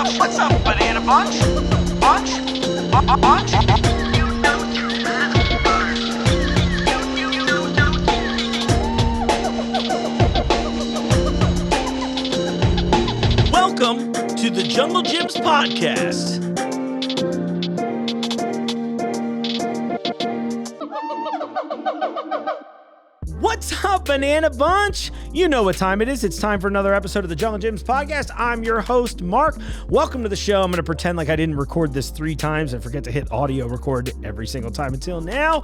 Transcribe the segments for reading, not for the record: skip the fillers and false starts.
What's up, banana bunch? Bunch? Bunch? Welcome to the Junglejims podcast. What's up, Banana Bunch? You know what time it is. It's time for another episode of the Junglejims podcast. I'm your host, Mark. Welcome to the show. I'm going to pretend like I didn't record this 3 times and forget to hit audio record every single time until now.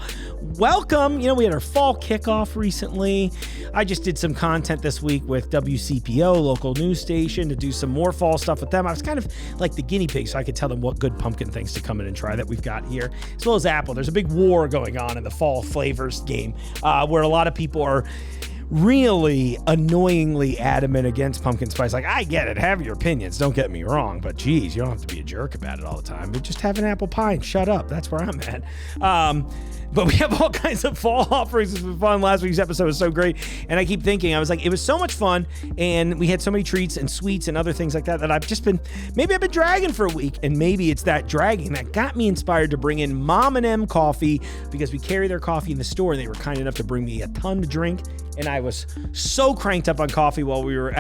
Welcome. You know, we had our fall kickoff recently. I just did some content this week with WCPO, local news station, to do some more fall stuff with them. I was kind of like the guinea pig, so I could tell them what good pumpkin things to come in and try that we've got here, as well as apple. There's a big war going on in the fall flavors game where a lot of people are really annoyingly adamant against pumpkin spice. Like, I get it, have your opinions, don't get me wrong, but geez, you don't have to be a jerk about it all the time. But just have an apple pie and shut up. That's where I'm at. But we have all kinds of fall offerings. It's been fun. Last week's episode was so great. And I keep thinking, I was like, it was so much fun. And we had so many treats and sweets and other things like that I've just been, maybe I've been dragging for a week. And maybe it's that dragging that got me inspired to bring in Mom and M Coffee, because we carry their coffee in the store. And they were kind enough to bring me a ton to drink. And I was so cranked up on coffee while we're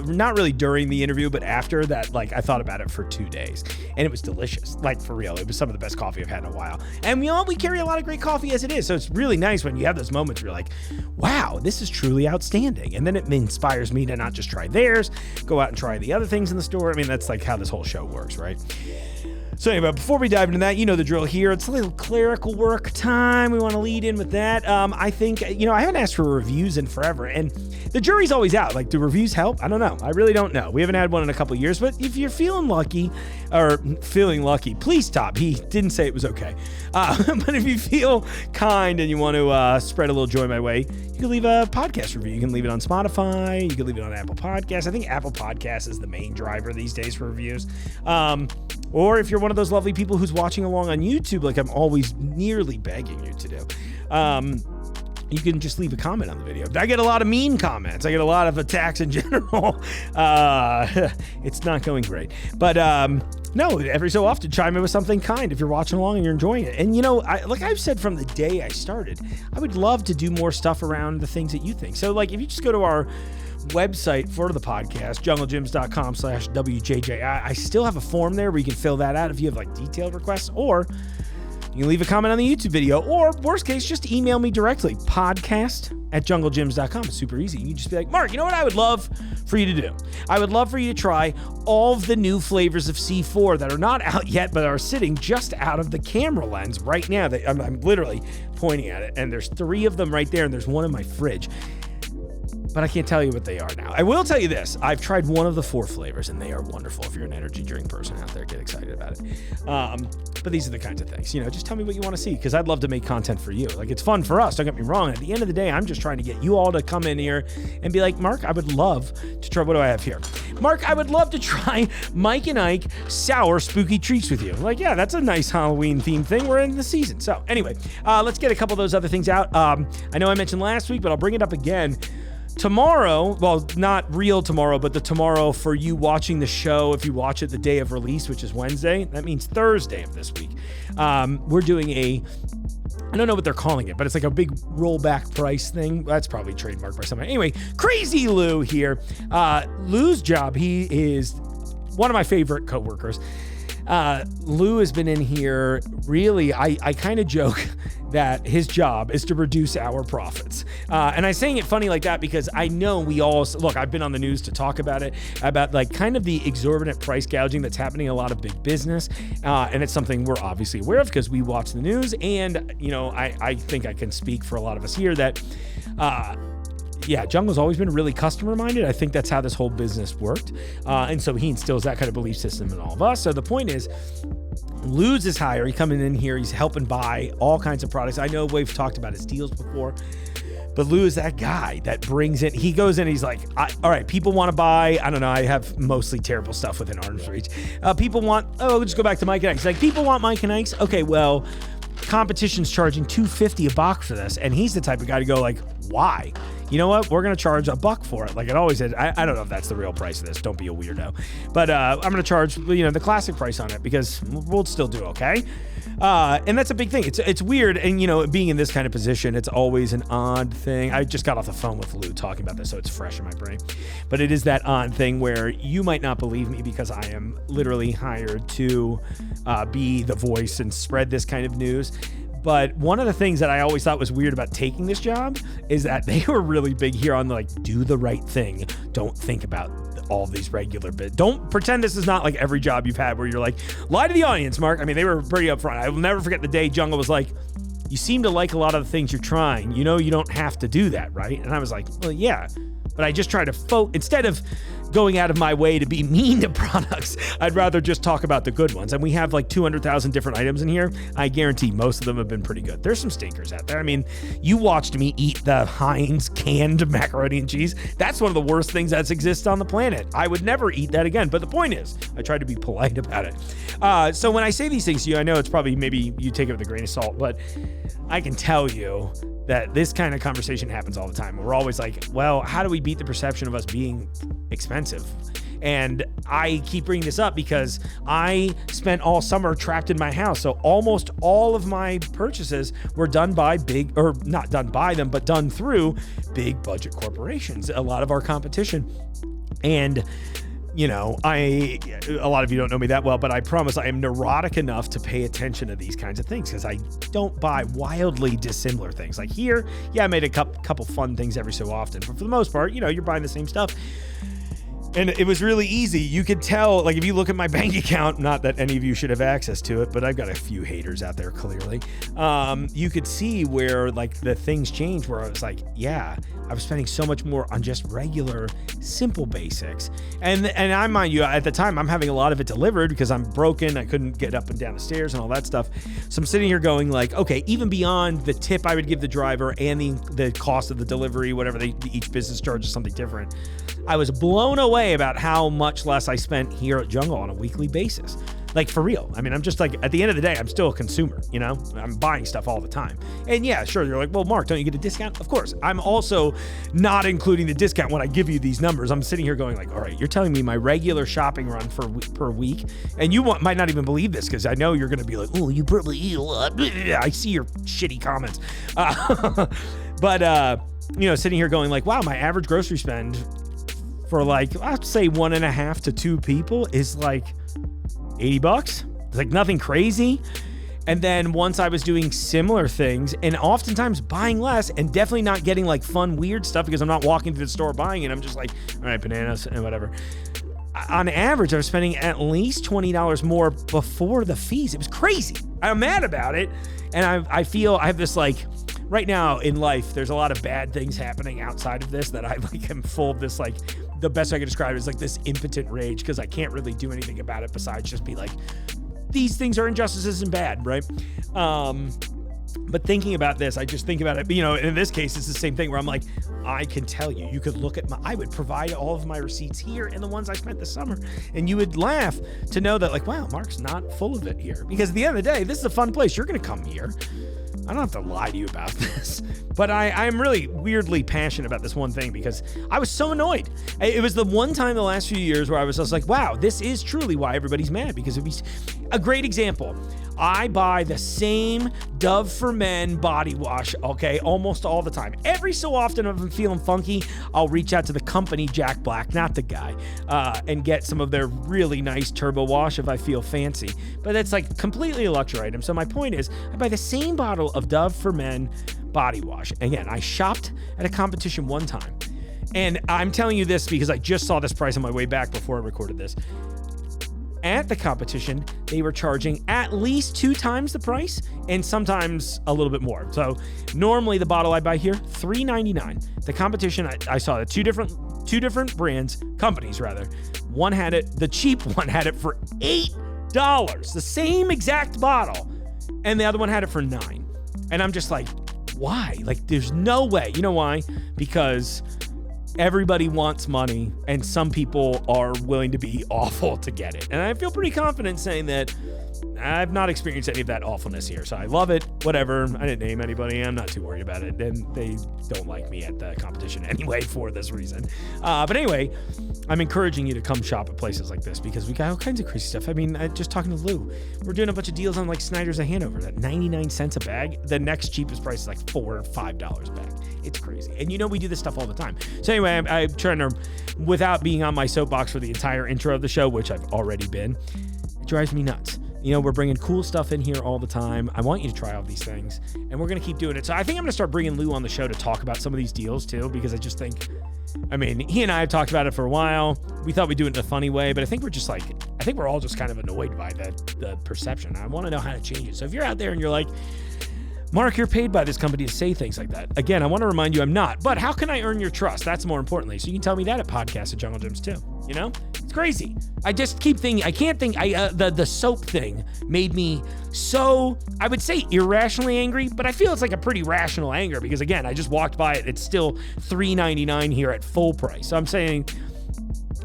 not really during the interview, but after that, like, I thought about it for 2 days, and it was delicious. Like, for real, it was some of the best coffee I've had in a while. And you know what? We carry a lot of great coffee as it is. So it's really nice when you have those moments where you're like, wow, this is truly outstanding. And then it inspires me to not just try theirs, go out and try the other things in the store. I mean, that's like how this whole show works, right? So anyway, before we dive into that, you know the drill here. It's a little clerical work time. We want to lead in with that. I think, you know, I haven't asked for reviews in forever, and the jury's always out. Like, do reviews help? I don't know. I really don't know. We haven't had one in a couple years, but if you're feeling lucky, please stop. He didn't say it was okay. But if you feel kind and you want to spread a little joy my way, you can leave a podcast review. You can leave it on Spotify. You can leave it on Apple Podcasts. I think Apple Podcasts is the main driver these days for reviews. Or if you're one of those lovely people who's watching along on YouTube, like I'm always nearly begging you to do, you can just leave a comment on the video. I get a lot of mean comments. I get a lot of attacks in general. It's not going great. But no, every so often chime in with something kind if you're watching along and you're enjoying it. And, you know, like I've said from the day I started, I would love to do more stuff around the things that you think. So, like, if you just go to our website for the podcast, junglejims.com/WJJ. I still have a form there where you can fill that out if you have like detailed requests, or you can leave a comment on the YouTube video, or worst case, just email me directly, podcast@junglejims.com. It's super easy. You can just be like, Mark, you know what I would love for you to do? I would love for you to try all of the new flavors of C4 that are not out yet, but are sitting just out of the camera lens right now. I'm literally pointing at it, and there's 3 of them right there, and there's one in my fridge. But I can't tell you what they are now. I will tell you this. I've tried one of the 4 flavors, and they are wonderful. If you're an energy drink person out there, get excited about it. But these are the kinds of things. You know, just tell me what you want to see, because I'd love to make content for you. Like, it's fun for us. Don't get me wrong. At the end of the day, I'm just trying to get you all to come in here and be like, Mark, I would love to try. What do I have here? Mark, I would love to try Mike and Ike sour spooky treats with you. Like, yeah, that's a nice Halloween themed thing. We're in the season. So anyway, let's get a couple of those other things out. I know I mentioned last week, but I'll bring it up again. Tomorrow, well, not real tomorrow, but the tomorrow for you watching the show, if you watch it the day of release, which is Wednesday, that means Thursday of this week. We're doing I don't know what they're calling it, but it's like a big rollback price thing. That's probably trademarked by somebody. Anyway, Crazy Lou here. Lou's job, he is one of my favorite coworkers. Lou has been in here. Really, I kind of joke that his job is to reduce our profits. And I'm saying it funny like that because I know we all, look, I've been on the news to talk about it, about like kind of the exorbitant price gouging that's happening in a lot of big business. And it's something we're obviously aware of because we watch the news. And, you know, I think I can speak for a lot of us here that, yeah, Jungle's always been really customer-minded. I think that's how this whole business worked. And so he instills that kind of belief system in all of us. So the point is, Lou's his hire. He's coming in here. He's helping buy all kinds of products. I know we've talked about his deals before, but Lou is that guy that brings it. He goes in, he's like, all right, people want to buy, I don't know, I have mostly terrible stuff within arm's reach. People want, we'll just go back to Mike and Ike's. Like, people want Mike and Ike's? Okay, well, competition's charging $250 a box for this. And he's the type of guy to go like, why? you know what? We're going to charge $1 for it. Like it always is. I don't know if that's the real price of this. Don't be a weirdo. But I'm going to charge, the classic price on it because we'll still do okay. And that's a big thing. It's weird. And, being in this kind of position, it's always an odd thing. I just got off the phone with Lou talking about this, so it's fresh in my brain. But it is that odd thing where you might not believe me because I am literally hired to be the voice and spread this kind of news. But one of the things that I always thought was weird about taking this job is that they were really big here on do the right thing. Don't think about all these regular bits. Don't pretend this is not like every job you've had where you're like, lie to the audience, Mark. I mean, they were pretty upfront. I will never forget the day Jungle was like, you seem to like a lot of the things you're trying. You don't have to do that, right? And I was like, well, yeah. But I just try to instead of going out of my way to be mean to products, I'd rather just talk about the good ones. And we have 200,000 different items in here. I guarantee most of them have been pretty good. There's some stinkers out there. I mean, you watched me eat the Heinz canned macaroni and cheese. That's one of the worst things that exists on the planet. I would never eat that again. But the point is, I try to be polite about it. So when I say these things to you, I know it's probably maybe you take it with a grain of salt, but I can tell you that this kind of conversation happens all the time. We're always like, well, how do we beat the perception of us being expensive? And I keep bringing this up because I spent all summer trapped in my house. So almost all of my purchases were done by not done by them, but done through big budget corporations, a lot of our competition. And a lot of you don't know me that well, but I promise I am neurotic enough to pay attention to these kinds of things because I don't buy wildly dissimilar things. Like here, I made a couple fun things every so often, but for the most part, you're buying the same stuff. And it was really easy. You could tell, if you look at my bank account, not that any of you should have access to it, but I've got a few haters out there, clearly. You could see where, the things changed where I was like, yeah, I was spending so much more on just regular, simple basics. And I mind you, at the time, I'm having a lot of it delivered because I'm broken. I couldn't get up and down the stairs and all that stuff. So I'm sitting here going okay, even beyond the tip I would give the driver and the cost of the delivery, whatever each business charges something different, I was blown away about how much less I spent here at Jungle on a weekly basis. For real. I mean, I'm just at the end of the day, I'm still a consumer, I'm buying stuff all the time. And yeah, sure. You're like, well, Mark, don't you get a discount? Of course. I'm also not including the discount when I give you these numbers. I'm sitting here going all right, you're telling me my regular shopping run per week. And you might not even believe this because I know you're going to be like, oh, you probably eat a lot. I see your shitty comments. But sitting here going wow, my average grocery spend for I'd say 1.5 to 2 people is $80. It's nothing crazy. And then once I was doing similar things and oftentimes buying less and definitely not getting fun, weird stuff because I'm not walking to the store buying it. I'm just all right, bananas and whatever. On average, I was spending at least $20 more before the fees. It was crazy. I'm mad about it. And I feel I have this right now in life, there's a lot of bad things happening outside of this that I am full of this the best I could describe it is this impotent rage because I can't really do anything about it besides just be these things are injustices and bad, right? But thinking about this, I just think about it, in this case, it's the same thing where I'm I can tell you could look at I would provide all of my receipts here and the ones I spent this summer, and you would laugh to know that wow, Mark's not full of it here. Because at the end of the day, this is a fun place. You're going to come here. I don't have to lie to you about this, but I'm really weirdly passionate about this one thing because I was so annoyed. It was the one time the last few years where I was just wow, this is truly why everybody's mad because it'd be a great example. I buy the same Dove for Men body wash, okay, almost all the time. Every so often, if I'm feeling funky, I'll reach out to the company, Jack Black, not the guy, and get some of their really nice turbo wash if I feel fancy. But it's completely a luxury item. So my point is, I buy the same bottle of Dove for Men body wash. Again, I shopped at a competition one time. And I'm telling you this because I just saw this price on my way back before I recorded this. At the competition, they were charging at least 2 times the price and sometimes a little bit more. So normally the bottle I buy here, $3.99. The competition, I saw the two different brands, companies rather. One had it, the cheap one had it for $8, the same exact bottle. And the other one had it for $9. And I'm just why? There's no way. You know why? Because everybody wants money, and some people are willing to be awful to get it. And I feel pretty confident saying that I've not experienced any of that awfulness here, so I love it. Whatever. I didn't name anybody. I'm not too worried about it. And they don't like me at the competition anyway for this reason. But anyway, I'm encouraging you to come shop at places like this because we got all kinds of crazy stuff. I mean, just talking to Lou, we're doing a bunch of deals on like Snyder's of Hanover at 99 cents a bag. The next cheapest price is like $4 or $5 a bag. It's crazy. And you know, we do this stuff all the time. So anyway, I'm trying to, without being on my soapbox for the entire intro of the show, which I've already been, it drives me nuts. You know, we're bringing cool stuff in here all the time. I want you to try all these things, and we're going to keep doing it. So I think I'm going to start bringing Lou on the show to talk about some of these deals too, because I just think, I mean, he and I have talked about it for a while. We thought we'd do it in a funny way, but I think we're all just kind of annoyed by the perception. I want to know how to change it. So if you're out there and you're like, Mark, you're paid by this company to say things like that. Again, I want to remind you I'm not, but how can I earn your trust? That's more importantly. So you can tell me that at podcast at Jungle Gyms too. You know, it's crazy. I just keep thinking, I can't think, the soap thing made me so, I would say irrationally angry, but I feel it's like a pretty rational anger because again, I just walked by it. It's still $3.99 here at full price. So I'm saying,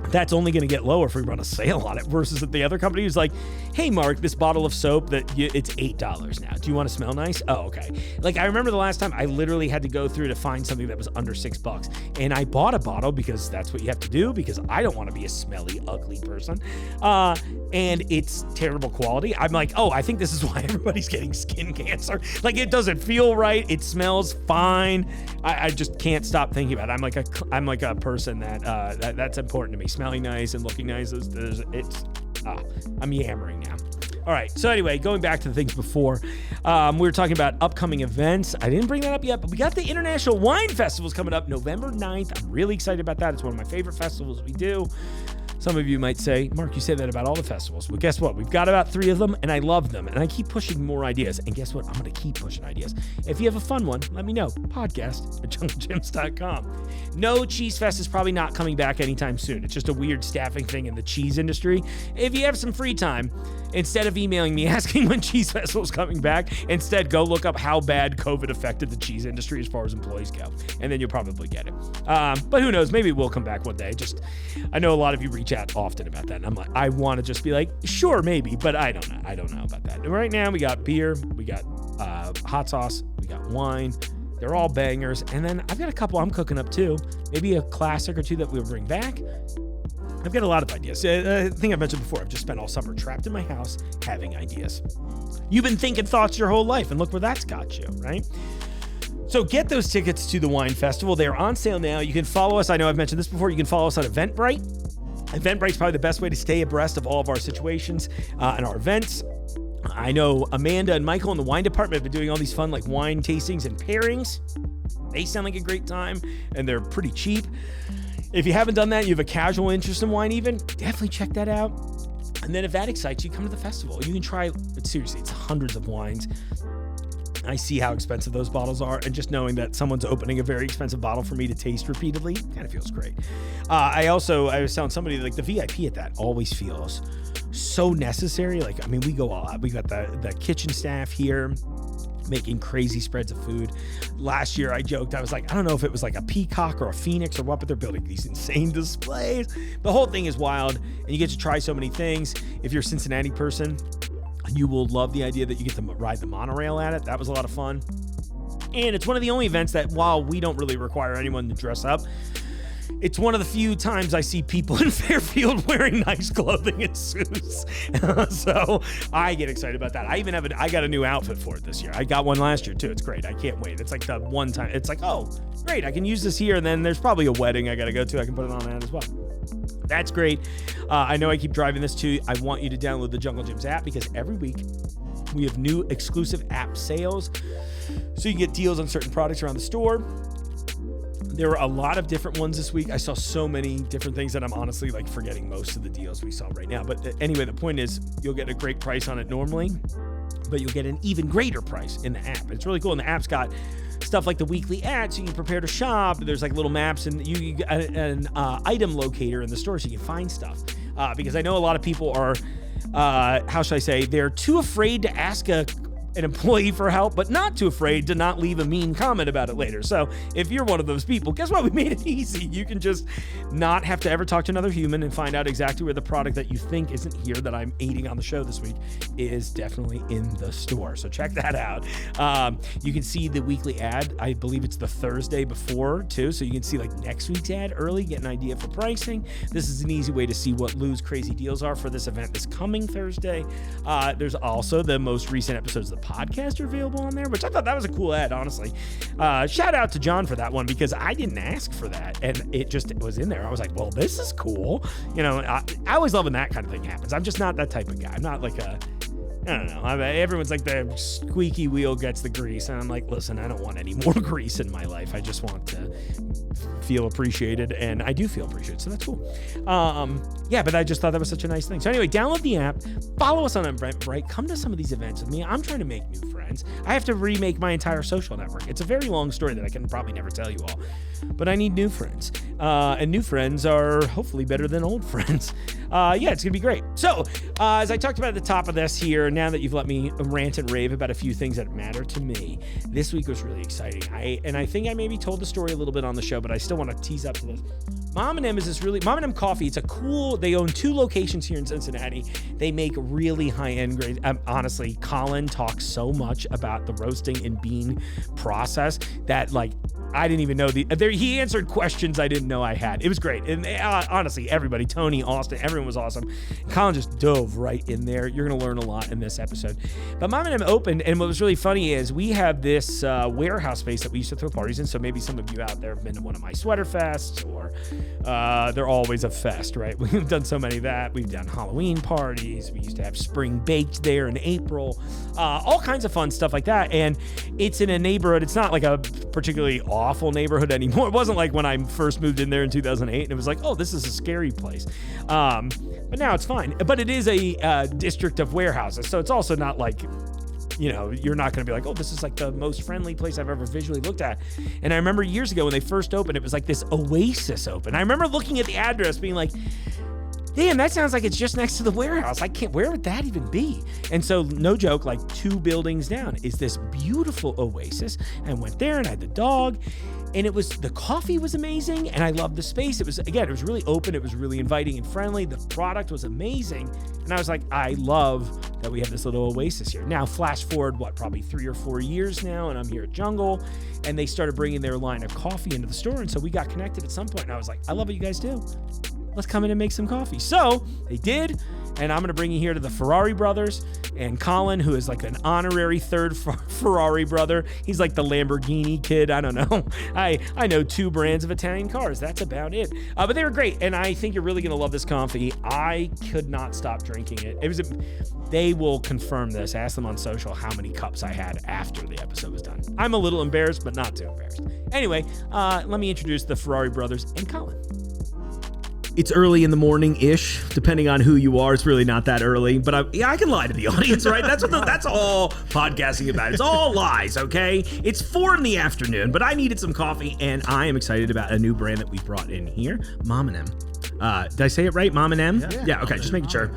that's only going to get lower if we run a sale on it versus at the other company who's like, hey, Mark, this bottle of soap it's $8 now. Do you want to smell nice? Oh, okay. Like I remember the last time I literally had to go through to find something that was under $6 and I bought a bottle because that's what you have to do because I don't want to be a smelly, ugly person. And it's terrible quality. I'm like, oh, I think this is why everybody's getting skin cancer. Like it doesn't feel right. It smells fine. I just can't stop thinking about it. I'm like a person that's important to me. Smelling nice and looking nice I'm yammering now. All right. So anyway, going back to the things before, we were talking about upcoming events. I didn't bring that up yet, but we got the International Wine Festivals coming up November 9th. I'm really excited about that. It's one of my favorite festivals we do. Some of you might say, Mark, you say that about all the festivals. Well, guess what? We've got about 3 of them, and I love them. And I keep pushing more ideas. And guess what? I'm going to keep pushing ideas. If you have a fun one, let me know. Podcast at junglejims.com. No, Cheese Fest is probably not coming back anytime soon. It's just a weird staffing thing in the cheese industry. If you have some free time, instead of emailing me asking when Cheese Festival is coming back, instead go look up how bad COVID affected the cheese industry as far as employees go. And then you'll probably get it. But who knows? Maybe we'll come back one day. I know a lot of you reach out often about that. And I'm like, I want to just be like, sure, maybe, but I don't know. I don't know about that. And right now we got beer, we got hot sauce, we got wine. They're all bangers. And then I've got a couple I'm cooking up too. Maybe a classic or two that we'll bring back. I've got a lot of ideas. I think I mentioned before, I've just spent all summer trapped in my house having ideas. You've been thinking thoughts your whole life, and look where that's got you, right? So get those tickets to the Wine Festival. They're on sale now. You can follow us. I know I've mentioned this before. You can follow us on Eventbrite. Eventbrite's probably the best way to stay abreast of all of our situations and our events. I know Amanda and Michael in the wine department have been doing all these fun like wine tastings and pairings. They sound like a great time, and they're pretty cheap. If you haven't done that, you have a casual interest in wine even, definitely check that out. And then if that excites you, come to the festival. You can try, seriously, it's hundreds of wines. I see how expensive those bottles are, and just knowing that someone's opening a very expensive bottle for me to taste repeatedly kind of feels great. I was telling somebody, like, the VIP at that always feels so necessary. Like, I mean, we go all out. We got the kitchen staff here making crazy spreads of food. Last year I joked, I was like, I don't know if it was like a peacock or a phoenix or what, but they're building these insane displays. The whole thing is wild, and you get to try so many things. If you're a Cincinnati person, you will love the idea that you get to ride the monorail at it. That was a lot of fun. And it's one of the only events that, while we don't really require anyone to dress up, it's one of the few times I see people in Fairfield wearing nice clothing and suits. So I get excited about that. I got a new outfit for it this year. I got one last year too. It's great. I can't wait. It's like the one time, it's like, oh, great. I can use this here. And then there's probably a wedding I got to go to. I can put it on that as well. That's great. I know I keep driving this too. I want you to download the Jungle Gyms app because every week we have new exclusive app sales. So you can get deals on certain products around the store. There were a lot of different ones this week. I saw so many different things that I'm honestly like forgetting most of the deals we saw right now. But anyway, the point is you'll get a great price on it normally, but you'll get an even greater price in the app. It's really cool. And the app's got stuff like the weekly ads, so you can prepare to shop. There's like little maps, and you got an item locator in the store so you can find stuff. Because I know a lot of people are, how should I say, they're too afraid to ask a an employee for help, but not too afraid to not leave a mean comment about it later. So if you're one of those people, guess what? We made it easy. You can just not have to ever talk to another human and find out exactly where the product that you think isn't here that I'm eating on the show this week is definitely in the store. So check that out. You can see the weekly ad. I believe it's the Thursday before too. So you can see like next week's ad early, get an idea for pricing. This is an easy way to see what Lou's crazy deals are for this event this coming Thursday. There's also the most recent episodes of the podcast are available on there, which I thought that was a cool ad, honestly. Shout out to John for that one because I didn't ask for that and it just was in there. I was like, well, this is cool. You know, I always love when that kind of thing happens. I'm just not that type of guy. I'm not like I don't know. Everyone's like the squeaky wheel gets the grease. And I'm like, listen, I don't want any more grease in my life. I just want to feel appreciated. And I do feel appreciated. So that's cool. Yeah, but I just thought that was such a nice thing. So anyway, download the app, follow us on Eventbrite, come to some of these events with me. I'm trying to make new friends. I have to remake my entire social network. It's a very long story that I can probably never tell you all, but I need new friends. And new friends are hopefully better than old friends. Yeah, it's gonna be great. So as I talked about at the top of this here, now that you've let me rant and rave about a few things that matter to me, this week was really exciting. I think I maybe told the story a little bit on the show, but I still want to tease up to this. Mom and M is this really, Mom and M Coffee. It's a cool, they own 2 locations here in Cincinnati. They make really high-end grade. Honestly, Colin talks so much about the roasting and bean process that like, I didn't even know he answered questions I didn't know I had. It was great. And honestly, everybody, Tony, Austen, everyone was awesome. Colin just dove right in there. You're going to learn a lot in this episode. But Mom and M opened, and what was really funny is we have this warehouse space that we used to throw parties in. So maybe some of you out there have been to one of my sweater fests, or they're always a fest, right? We've done so many of that. We've done Halloween parties. We used to have spring baked there in April. All kinds of fun stuff like that. And it's in a neighborhood. It's not like a particularly awful neighborhood anymore. It wasn't like when I first moved in there in 2008 and it was like, oh, this is a scary place. But now it's fine. But it is a district of warehouses. So it's also not like, you know, you're not going to be like, oh, this is like the most friendly place I've ever visually looked at. And I remember years ago when they first opened, it was like this oasis open. I remember looking at the address being like, damn, that sounds like it's just next to the warehouse. Where would that even be? And so, no joke, like 2 buildings down is this beautiful oasis. I went there and I had the dog, and the coffee was amazing, and I loved the space. It was really open. It was really inviting and friendly. The product was amazing. And I was like, I love that we have this little oasis here. Now, flash forward, probably 3 or 4 years now, and I'm here at Jungle, and they started bringing their line of coffee into the store. And so we got connected at some point, and I was like, I love what you guys do. Let's come in and make some coffee. So they did, and I'm going to bring you here to the Ferrari Brothers and Colin, who is like an honorary 3rd Ferrari brother. He's like the Lamborghini kid. I don't know. I know 2 brands of Italian cars. That's about it. But they were great, and I think you're really going to love this coffee. I could not stop drinking it. They will confirm this. Ask them on social how many cups I had after the episode was done. I'm a little embarrassed, but not too embarrassed. Anyway, let me introduce the Ferrari Brothers and Colin. It's early in the morning-ish, depending on who you are. It's really not that early, but I can lie to the audience, right? That's all podcasting about. It's all lies, okay? It's 4 in the afternoon, but I needed some coffee, and I am excited about a new brand that we brought in here, Mom and M. Did I say it right, Mom and M? Yeah, okay, just making sure.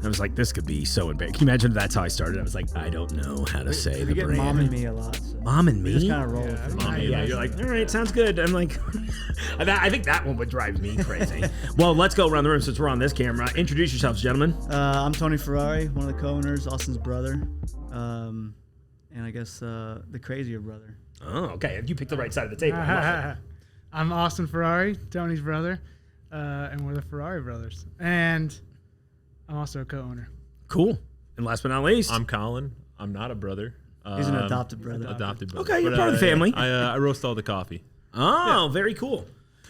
I was like, this could be so embarrassing. Can you imagine if that's how I started? I was like, I don't know how to say the brand. Mom and me a lot. So. Mom and me? Just kind of roll with it. Mom and me. Yeah, you're like, all right, sounds good. I'm like, I think that one would drive me crazy. Well, let's go around the room since we're on this camera. Introduce yourselves, gentlemen. I'm Tony Ferrari, one of the co-owners, Austin's brother, and I guess the crazier brother. Oh, okay. You picked the right side of the table. I'm Austen Ferrari, Tony's brother, and we're the Ferrari Brothers. And I'm also a co-owner. Cool. And last but not least, I'm Colin. I'm not a brother. He's an adopted brother. Okay, you're part of the family. I roast all the coffee. Oh, yeah. Very cool.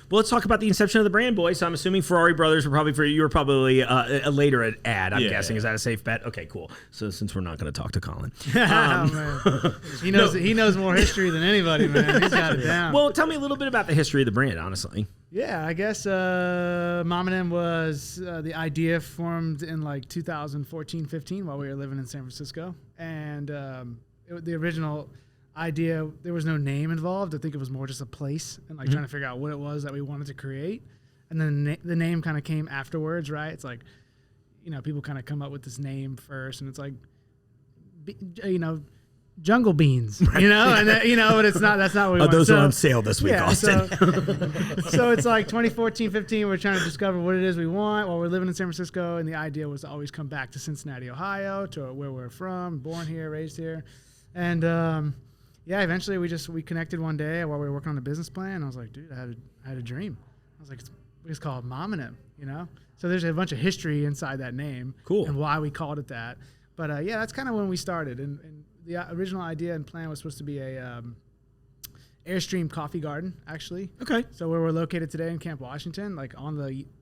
Well, let's talk about the inception of the brand, boys. So I'm assuming Ferrari Brothers were probably a later ad, I'm guessing. Is that a safe bet? Okay, cool. So since we're not going to talk to Colin. Man. He knows more history than anybody, man. He's got it down. Well, tell me a little bit about the history of the brand, honestly. Yeah, I guess Mom and M was the idea formed in like 2014-15 while we were living in San Francisco. And the original idea, there was no name involved. I think it was more just a place and like trying to figure out what it was that we wanted to create. And then the name kind of came afterwards, right? It's like, you know, people kind of come up with this name first, and it's like, you know, jungle beans, you know, and but it's not. That's not what we want. Those are on sale this week, Austen. So it's like 2014, 15. We're trying to discover what it is we want while we're living in San Francisco, and the idea was to always come back to Cincinnati, Ohio, to where we're from, born here, raised here, and eventually we connected one day while we were working on the business plan. I was like, dude, I had a dream. I was like, it's called Mom and Him, you know. So there's a bunch of history inside that name, cool, and why we called it that. But that's kind of when we started, and the original idea and plan was supposed to be a Airstream coffee garden, actually. Okay. So where we're located today in Camp Washington, like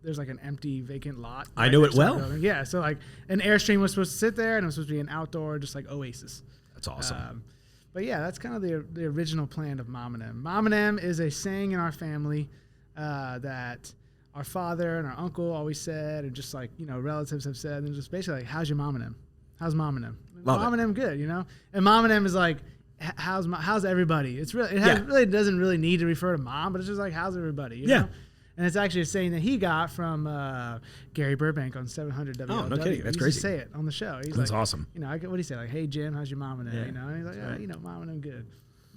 there's like an empty vacant lot. I know it well. Yeah. So like an Airstream was supposed to sit there, and it was supposed to be an outdoor, just like oasis. That's awesome. But yeah, that's kind of the original plan of Mom and M. Mom and M is a saying in our family that our father and our uncle always said, and just like, relatives have said, and just basically like, how's your Mom and M? How's Mom and M? Mom and M good, And Mom and M is like, how's everybody? It really doesn't really need to refer to mom, but it's just like, how's everybody? You know? And it's actually a saying that he got from Gary Burbank on 700 WLW. Oh, no kidding. That's he crazy. used to say it on the show. He's That's like, awesome. what do you say? Like, hey, Jim, how's your mom and them? Yeah. And he's like, right. Mom and them good.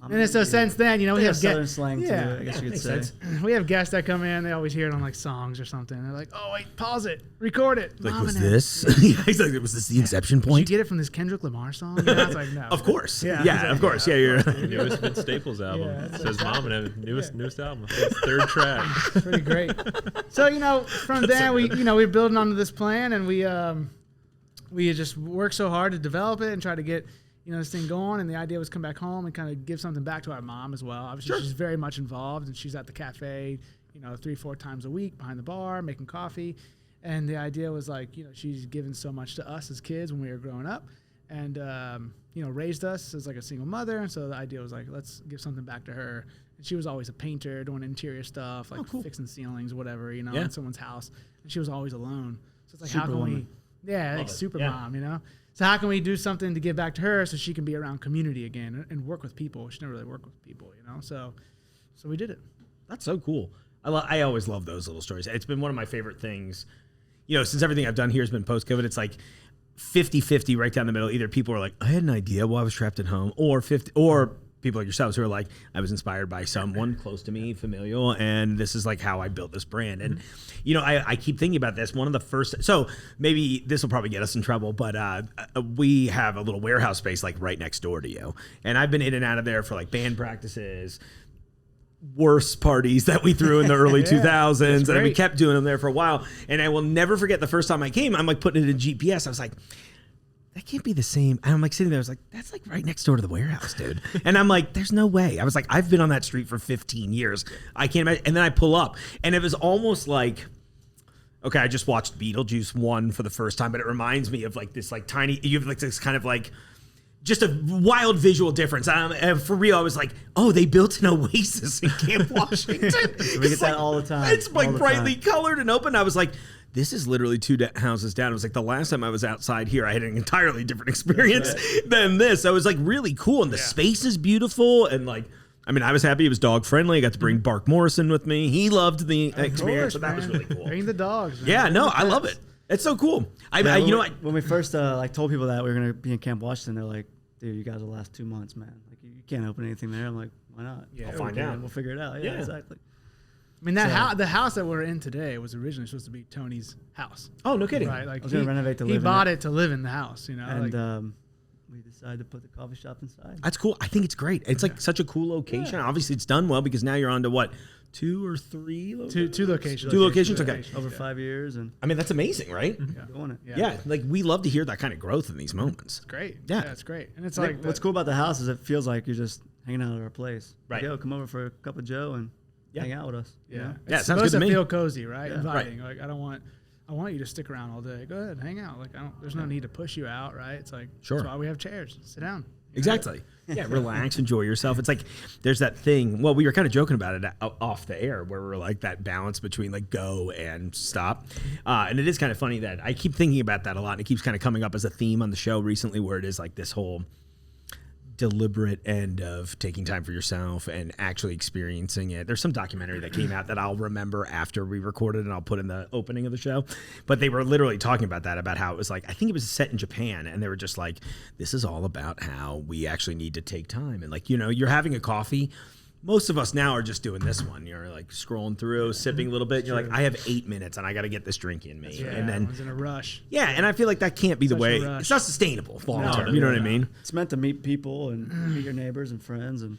Mom And so since then, we have Southern slang too, I guess you could say. We have guests that come in. They always hear it on like songs or something. They're like, "Oh wait, pause it, record it." Like, Mom was and them. this? He's like, was this the inception Did you point? get it from this Kendrick Lamar song? It's like, no. Of course. Yeah. Yeah, of course. Yeah, you're. Newest Vince Staples album. Yeah, It says Mom and Him. Newest album. It's third track. Pretty great. So from there we're building onto this plan, and we just worked so hard to develop it and try to get this thing going. And the idea was come back home and kind of give something back to our mom as well. Obviously, she's very much involved, and she's at the cafe 3-4 times a week behind the bar making coffee. And the idea was like, she's given so much to us as kids when we were growing up, and raised us as like a single mother. And so the idea was like, let's give something back to her. And she was always a painter, doing interior stuff, like fixing ceilings, whatever, in someone's house. And she was always alone. So it's like, how can we? Yeah, like super mom, So how can we do something to give back to her so she can be around community again and work with people? She never really worked with people, So we did it. That's so cool. I always love those little stories. It's been one of my favorite things. Since everything I've done here has been post-COVID, it's like 50-50 right down the middle. Either people are like, I had an idea while I was trapped at home, or people like yourselves who are like, I was inspired by someone close to me, familial, and this is like how I built this brand. And, I keep thinking about this. One of the first, so maybe this will probably get us in trouble, but we have a little warehouse space like right next door to you. And I've been in and out of there for like band practices, worst parties that we threw in the early 2000s, and we kept doing them there for a while. And I will never forget the first time I came, I'm like putting it in GPS. I was like, that can't be the same. And I'm like sitting there, I was like, that's like right next door to the warehouse, dude. And I'm like, there's no way. I was like, I've been on that street for 15 years. I can't imagine. And then I pull up, and it was almost like, okay, I just watched Beetlejuice 1 for the first time, but it reminds me of like this like tiny, you have like this kind of like, just a wild visual difference. And for real, I was like, oh, they built an oasis in Camp Washington. We get that all the time. It's like brightly colored and open. I was like, this is literally 2 houses down. It was like the last time I was outside here, I had an entirely different experience than this. So it was like really cool. And the space is beautiful. And like, I was happy. It was dog friendly. I got to bring Bark Morrison with me. He loved the experience. So that was really cool. Bring the dogs, man. Yeah, no, I love it. It's so cool. When we first told people that we were gonna be in Camp Washington, they're like, "Dude, you guys will last 2 months, man. Like you can't open anything there." I'm like, "Why not? Yeah, I'll find out. We'll figure it out." Yeah, exactly. The house that we're in today was originally supposed to be Tony's house. Oh, no kidding. Right, like I was gonna renovate to live in He bought it. it to live in the house, And we decided to put the coffee shop inside. That's cool. I think it's great. It's like such a cool location. Yeah. Obviously, it's done well because now you're on to what, 2 or 3 locations? Two locations. 2 locations. Okay. Over 5 years, and that's amazing, right? doing it. Yeah. Like we love to hear that kind of growth in these moments. It's great. Yeah, it's great. And it's I like think what's cool about the house is it feels like you're just hanging out at our place. Right. Like, yo, come over for a cup of Joe and hang out with us. Yeah. You know? Yeah, It's sounds good supposed to to me. feel cozy, right? Yeah. Inviting. Like I want you to stick around all day. Go ahead, hang out. Like there's no need to push you out, right? It's like Sure. that's why we have chairs. Sit down. Exactly. Yeah, relax, enjoy yourself. It's like there's that thing. Well, we were kind of joking about it off the air where we're like that balance between like go and stop. And it is kind of funny that I keep thinking about that a lot, and it keeps kind of coming up as a theme on the show recently where it is like this whole deliberate end of taking time for yourself and actually experiencing it. There's some documentary that came out that I'll remember after we recorded, and I'll put in the opening of the show. But they were literally talking about that, about how it was like, I think it was set in Japan, and they were just like, this is all about how we actually need to take time. And like, you know, you're having a coffee. Most of us now are just doing this one. You're like scrolling through, sipping a little bit. You're like, I have 8 minutes and I got to get this drink in me. And then everyone's in a rush. yeah, and I feel like that can't be the Such a way. rush. It's not sustainable long term. No, You know what I mean? It's meant to meet people and meet your neighbors and friends and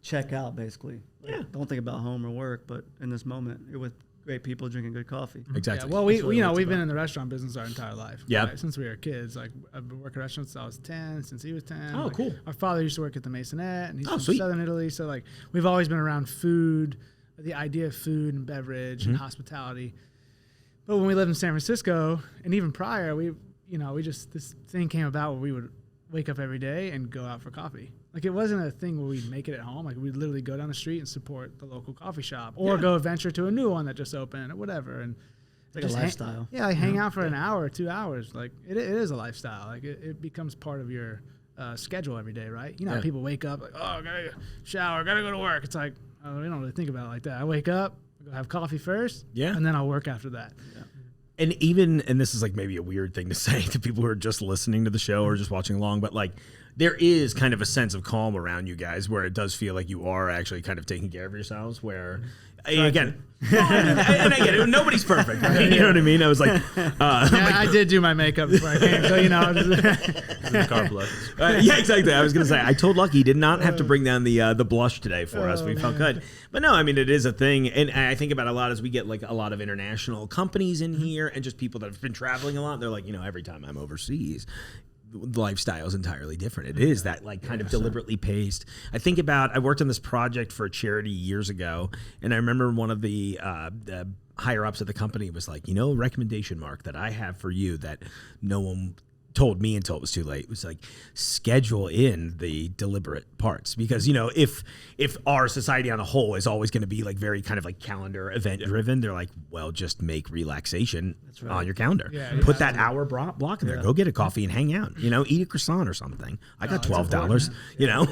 check out, basically. Like, don't think about home or work, but in this moment, you're with great people drinking good coffee. Exactly. Yeah, well, That's really what it's we've been about. in the restaurant business our entire life. Yeah. Right? Since we were kids. Like, I've been working restaurants since I was 10, since he was 10. Oh, Like, cool. Our father used to work at the Masonette, and he's from sweet. Southern Italy. So, like, we've always been around food, the idea of food and beverage and hospitality. But when we lived in San Francisco, and even prior, this thing came about where we would wake up every day and go out for coffee. Like, it wasn't a thing where we'd make it at home. Like, we'd literally go down the street and support the local coffee shop, or go venture to a new one that just opened or whatever. And It's like a just lifestyle. hang out for an hour or 2 hours. Like, it is a lifestyle. Like, it becomes part of your schedule every day, right? You know, how people wake up like, oh, I gotta shower, gotta go to work. It's like, oh, we don't really think about it like that. I wake up, I go have coffee first, and then I'll work after that. And this is like maybe a weird thing to say to people who are just listening to the show or just watching along, but like there is kind of a sense of calm around you guys where it does feel like you are actually kind of taking care of yourselves where again, and I get it, nobody's perfect, right? You know what I mean? I was like, I did do my makeup before I came, so, you know. The car blush. yeah, exactly. I was going to say, I told Lucky he did not have to bring down the blush today for us. We felt good. But no, I mean, it is a thing. And I think about it a lot as we get like a lot of international companies in here and just people that have been traveling a lot. They're like, you know, every time I'm overseas, the lifestyle is entirely different. It is that like kind of deliberately paced. I worked on this project for a charity years ago, and I remember one of the higher ups at the company was like, you know, a recommendation, Mark, that I have for you that no one told me until it was too late. It was like, schedule in the deliberate parts, because, you know, if our society on a whole is always going to be like very kind of like calendar event driven, they're like, well, just make relaxation on your calendar. Put that hour block in there. Go get a coffee and hang out. You know, eat a croissant or something. I got $12. You know,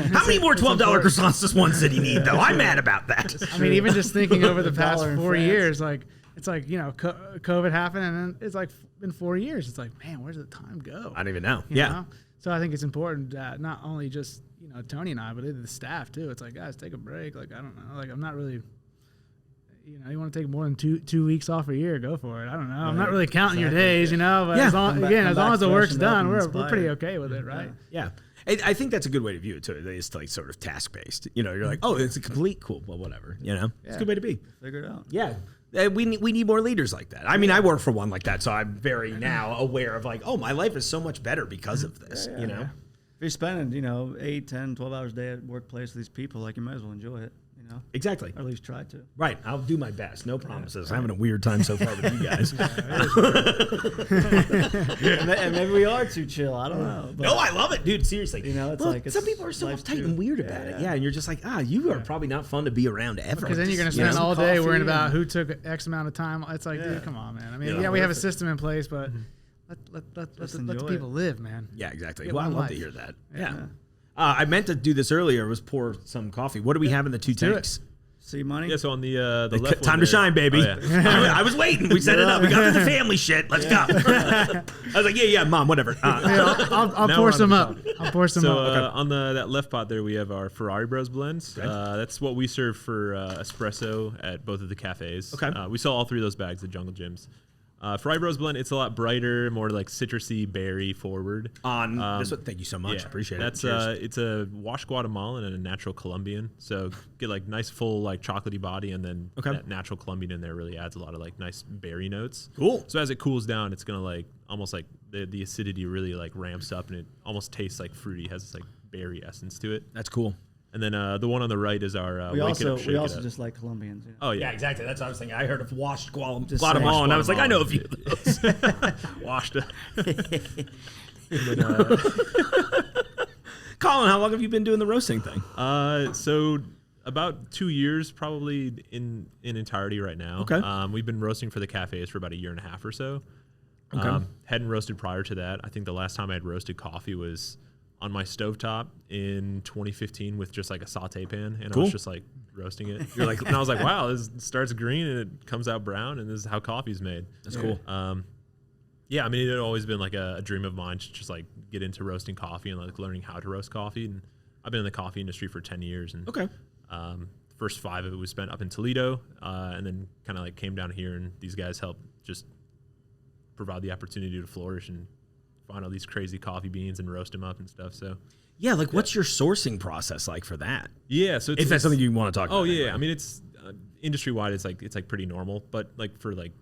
how many more $12 croissants does one city need though? I'm mad about that. I mean, even just thinking over the past $1 in 4 France. years, like, it's like, you know, COVID happened, and then it's like been 4 years. It's like, man, where's the time go? I don't even know. You know? So I think it's important that not only just, you know, Tony and I, but the staff too. It's like, guys, take a break. Like, I don't know. Like, I'm not really, you know, you want to take more than two weeks off a year, go for it. I don't know. I'm not really counting your days, you know, but as long as the work's done, we're pretty okay with it, right? Yeah. I think that's a good way to view it too. It's like sort of task based. You know, you're like, oh, it's a complete cool. Well, whatever. You know, it's a good way to be. Figure it out. Yeah. We need more leaders like that. I mean, I work for one like that, so I'm very now aware of like, oh, my life is so much better because of this. You know, If you're spending, you know, 8, 10, 12 hours a day at workplace with these people, like, you might as well enjoy it, you know, exactly. or at least try to. Right. I'll do my best. No promises. I'm having a weird time so far with you guys. And maybe we are too chill. I don't know. But No, I love it, dude. Seriously. You know, it's Well, like some people are so life's uptight too- and weird about it. Yeah, and you're just like, you are probably not fun to be around ever. Because then you're going to You know? spend all day Coffee worrying about and- who took X amount of time. It's like, dude, come on, man. I mean, Yeah. we have a system in place, but let Just the enjoy people live, man. Yeah, exactly. Get Well, I one love to life. hear that. Yeah. I meant to do this earlier. Was pour some coffee. What do we have in the two do it. tanks? See money? Yeah, so on the left Time one to there- shine, baby. Oh, yeah. I was waiting. We set it up. We got to the family shit. Let's go. I was like, yeah, Mom, whatever. I'll Now pour we're on some the up. I'll pour some So up. on that left pot there, we have our Ferrari Bros blends. That's what we serve for espresso at both of the cafes. Okay. We sell all three of those bags at Jungle Gyms. Ferrari Bros blend, it's a lot brighter, more like citrusy, berry forward. On this one, thank you so much. Appreciate That's it. it's a washed Guatemalan and a natural Colombian. So get like nice full like chocolatey body, and then that natural Colombian in there really adds a lot of like nice berry notes. Cool. So as it cools down, it's gonna like almost like the acidity really like ramps up, and it almost tastes like fruity. Has this like berry essence to it. That's cool. And then the one on the right is our We Wake It also Up, Shake It Up. just like Colombians. You know? Oh Yeah, yeah, exactly. That's what I was thinking. I heard of washed Just Guatemala, saying. and I was like, I know a few of those. washed up. Colin, how long have you been doing the roasting thing? So about 2 years, probably in entirety right now. Okay. We've been roasting for the cafes for about 1.5 years or so. Okay. Hadn't roasted prior to that. I think the last time I had roasted coffee was on my stovetop in 2015 with just like a saute pan, and I was just like roasting it. You're like, and I was like, wow, this starts green and it comes out brown, and this is how coffee's made. That's cool. Yeah, I mean, it had always been like a dream of mine to just like get into roasting coffee and like learning how to roast coffee. And I've been in the coffee industry for 10 years. And first 5 of it was spent up in Toledo, and then kind of like came down here, and these guys helped just provide the opportunity to flourish and find all these crazy coffee beans and roast them up and stuff. So yeah, like what's your sourcing process like for that? Yeah, so if that's something you want to talk about. Oh yeah, I mean it's industry wide. It's like pretty normal, but like for like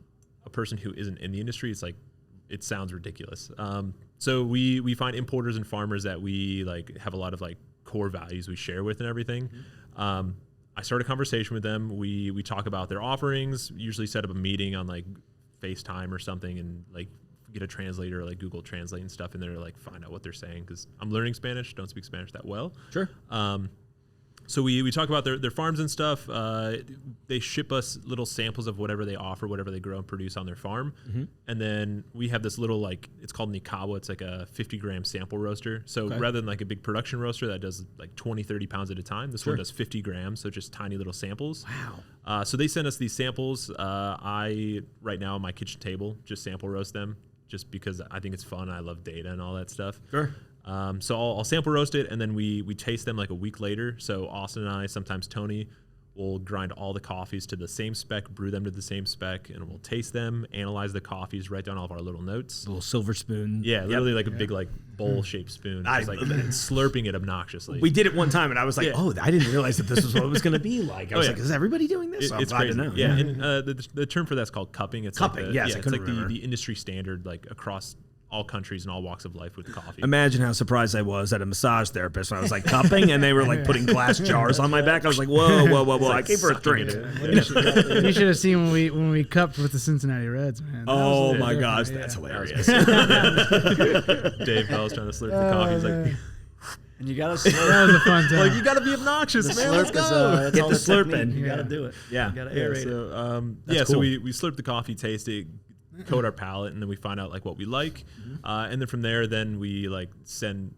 a person who isn't in the industry, it's like it sounds ridiculous. So we find importers and farmers that we like have a lot of like core values we share with and everything. I start a conversation with them. We talk about their offerings. Usually set up a meeting on like FaceTime or something, and like get a translator or like Google Translate and stuff in there to like find out what they're saying, because I'm learning Spanish, don't speak Spanish that well. Sure. So we talk about their farms and stuff. They ship us little samples of whatever they offer, whatever they grow and produce on their farm. And then we have this little, like, it's called Nicawa. It's like a 50-gram sample roaster. So rather than like a big production roaster that does like 20, 30 pounds at a time, this one does 50 grams. So just tiny little samples. Wow. So they send us these samples. I, right now on my kitchen table, just sample roast them just because I think it's fun. I love data and all that stuff. Sure. So I'll sample roast it, and then we taste them like a week later. So Austen and I, sometimes Tony, will grind all the coffees to the same spec, brew them to the same spec, and we'll taste them, analyze the coffees, write down all of our little notes. A little silver spoon. Yeah, literally like a big like bowl-shaped spoon, just like slurping it obnoxiously. We did it one time, and I was like, oh, I didn't realize that this was what it was going to be like. I was like, is everybody doing this? It's glad crazy. to know. Yeah, and the term for that's called cupping. It's cupping, like yes, I it's couldn't like remember. the industry standard like across all countries and all walks of life with coffee. Imagine how surprised I was at a massage therapist when I was like cupping, and they were like putting glass jars on my back. I was like, whoa! I came for a drink. You should have seen when we cupped with the Cincinnati Reds, man. Oh my gosh, that's hilarious. Dave Bell's trying to slurp the coffee. He's like, And you gotta slurp. That was a fun time. like you got to be obnoxious, man. Let's go. That's Get all the the slurp technique. in. You gotta do it. Yeah. You gotta Yeah, aerate it. so so cool. we slurp the coffee, taste it, coat our palate, and then we find out like what we like, and then from there, then we like send.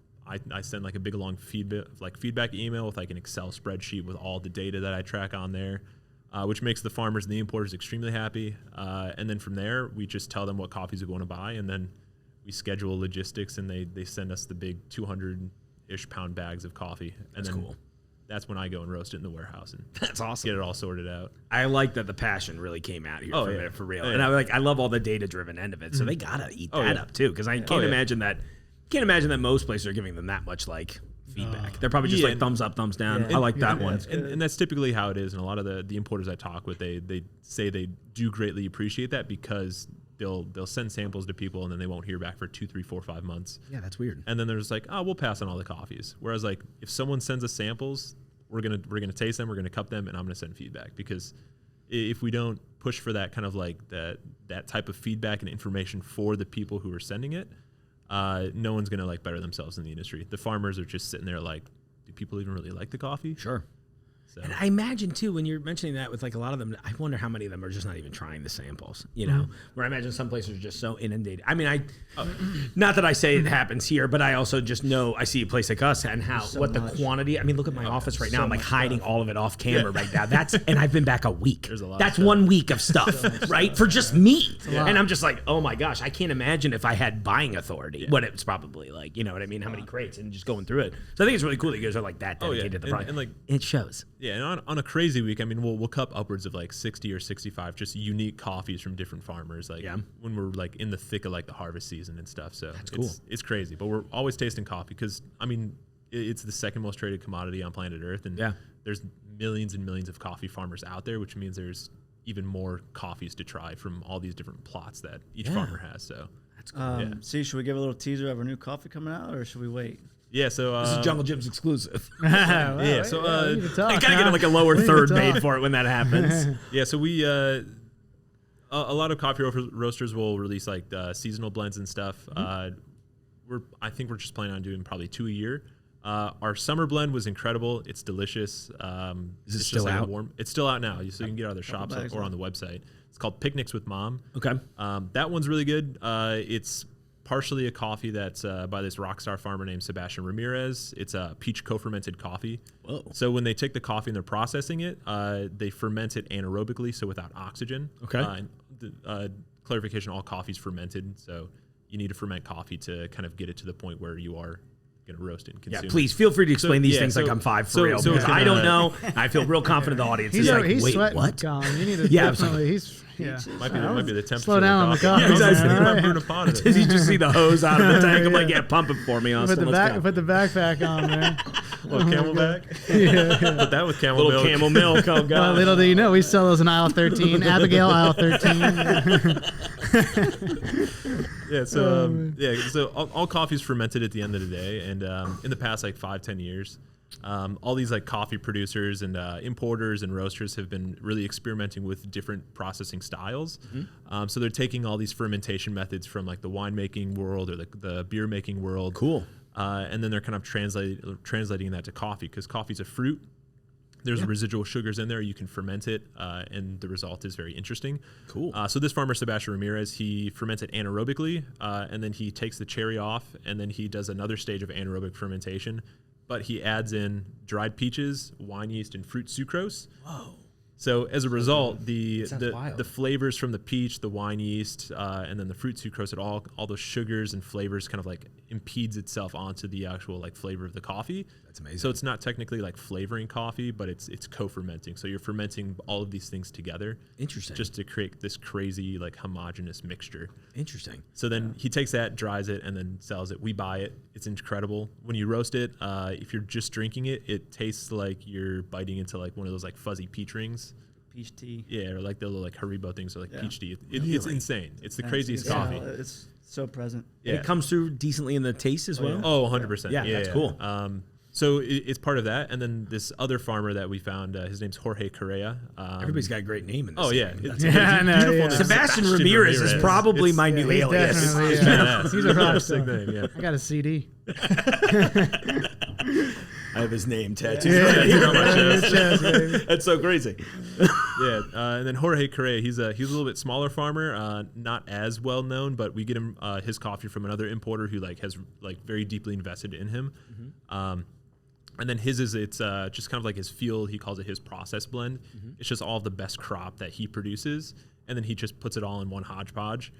I send like a big long feedback email with like an Excel spreadsheet with all the data that I track on there, which makes the farmers and the importers extremely happy. And then from there, we just tell them what coffees we want to buy, and then we schedule logistics, and they send us the big 200-ish pound bags of coffee. And That's then cool. That's when I go and roast it in the warehouse and That's awesome. get it all sorted out. I like that the passion really came out here for real. Oh, And yeah. I love all the data driven end of it. So they gotta eat that yeah. up too, because I can't imagine that. Can't imagine that most places are giving them that much like feedback. They're probably just like thumbs up, thumbs down. I like that one. And that's typically how it is. And a lot of the importers I talk with, they say they do greatly appreciate that, because they'll send samples to people and then they won't hear back for 2, 3, 4, 5 months. Yeah, that's weird. And then they're just like, oh, we'll pass on all the coffees. Whereas like if someone sends us samples, we're gonna taste them, we're gonna cup them, and I'm gonna send feedback, because if we don't push for that kind of like that type of feedback and information for the people who are sending it, no one's gonna like better themselves in the industry. The farmers are just sitting there like, do people even really like the coffee? Sure. So. And I imagine too, when you're mentioning that with like a lot of them, I wonder how many of them are just not even trying the samples, you know, where I imagine some places are just so inundated. I mean, not that I say it happens here, but I also just know I see a place like us and how, what the quantity, I mean, look at my office right now. I'm like hiding all of it off camera right now. And I've been back a week. There's a lot That's of stuff. 1 week of stuff, right? For just me. And I'm just like, oh my gosh, I can't imagine if I had buying authority, what it's probably like, you know what I mean? How many crates and just going through it. So I think it's really cool that you guys are like that dedicated to the product. And like, it shows. yeah, and on a crazy week, I mean, we'll cup upwards of like 60 or 65 just unique coffees from different farmers. Like when we're like in the thick of like the harvest season and stuff. So that's cool. It's crazy, but we're always tasting coffee because I mean, it's the second most traded commodity on planet Earth, and there's millions and millions of coffee farmers out there, which means there's even more coffees to try from all these different plots that each farmer has. So that's cool. See, should we give a little teaser of our new coffee coming out, or should we wait? Yeah, so This is Jungle Jim's exclusive. yeah, so you can talk, I gotta get like a lower third made for it when that happens. yeah, so we a lot of coffee roasters will release like seasonal blends and stuff. I think we're just planning on doing probably 2 a year. Our summer blend was incredible. It's delicious. Is it it's still just out? It's still out now, so you can get it out of the shops bags or on the website. It's called Picnics with Mom. Okay. That one's really good. It's partially a coffee that's by this rock star farmer named Sebastian Ramirez. It's a peach co-fermented coffee. Whoa. So when they take the coffee and they're processing it, they ferment it anaerobically, so without oxygen. Okay. Clarification, all coffee's fermented, so you need to ferment coffee to kind of get it to the point where you are going to roast it and consume Yeah, please feel free to explain these things like I'm 5 for real. so because it's I gonna- don't know. I feel real confident the audience He's, is like, he's wait, sweating, what? Colin. You need to Yeah, definitely. He's yeah. Might be the temperature. Slow down on of the coffee. coffee. Yeah, exactly. I might Right. burn a pot of Did it. you just see the hose out of the tank? I'm like, yeah, pump it for me, Austin. Put the Let's go. put the backpack on there. Well, Camelback. Put that with camel Little milk. camel milk. Oh, Well, God. little do you know, we sell those in aisle 13. Abigail, aisle 13. Yeah, so so all coffee's fermented at the end of the day, and in the past like 5-10 years, all these like coffee producers and importers and roasters have been really experimenting with different processing styles. So they're taking all these fermentation methods from like the winemaking world or the beer making world. Cool. And then they're kind of translating that to coffee, because coffee's a fruit. There's residual sugars in there. You can ferment it, and the result is very interesting. Cool. So this farmer, Sebastian Ramirez, he ferments it anaerobically, and then he takes the cherry off, and then he does another stage of anaerobic fermentation, but he adds in dried peaches, wine yeast, and fruit sucrose. Whoa. So as a result, the wild. flavors from the peach, the wine yeast, and then the fruit sucrose, it all those sugars and flavors kind of like impedes itself onto the actual like flavor of the coffee. That's amazing. So it's not technically like flavoring coffee, but it's co-fermenting. So you're fermenting all of these things together. Interesting. Just to create this crazy like homogeneous mixture. Interesting. So then he takes that, dries it, and then sells it. We buy it. It's incredible. When you roast it, if you're just drinking it, it tastes like you're biting into like one of those like fuzzy peach rings. Peach tea. Yeah, or like the little like Haribo things, or like Yeah. peach tea. It's insane. It's the craziest Yeah, coffee. it's so present. Yeah. It comes through decently in the taste as well. yeah. Oh, 100%. Yeah, that's cool. So it's part of that. And then this other farmer that we found, his name's Jorge Correa. Everybody's got a great name in this. Oh, yeah. thing. It's I know, beautiful yeah. name. Sebastian Ramirez is probably It's- my new he's alias. definitely, It's yeah. badass. He's a rock sick star. name, yeah. I got a CD. I have his name tattooed. Yeah, right here on my yeah, chest. chest, baby. That's so crazy. Yeah, and then Jorge Correa, he's a little bit smaller farmer, not as well known, but we get him his coffee from another importer who like has like very deeply invested in him. And then his is it's just kind of like his field. He calls it his process blend. It's just all of the best crop that he produces, and then he just puts it all in one hodgepodge.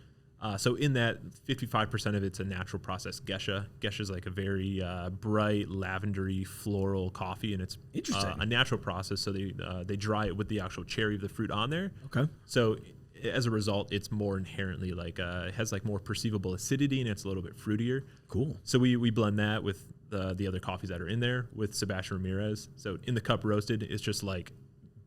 So in that, 55% of it's a natural process Gesha. Gesha is like a very bright, lavendery, floral coffee, and it's Interesting. a natural process. So they dry it with the actual cherry of the fruit on there. Okay. So as a result, it's more inherently like it has like more perceivable acidity, and it's a little bit fruitier. Cool. So we blend that with the other coffees that are in there with Sebastian Ramirez. So in the cup roasted, it's just like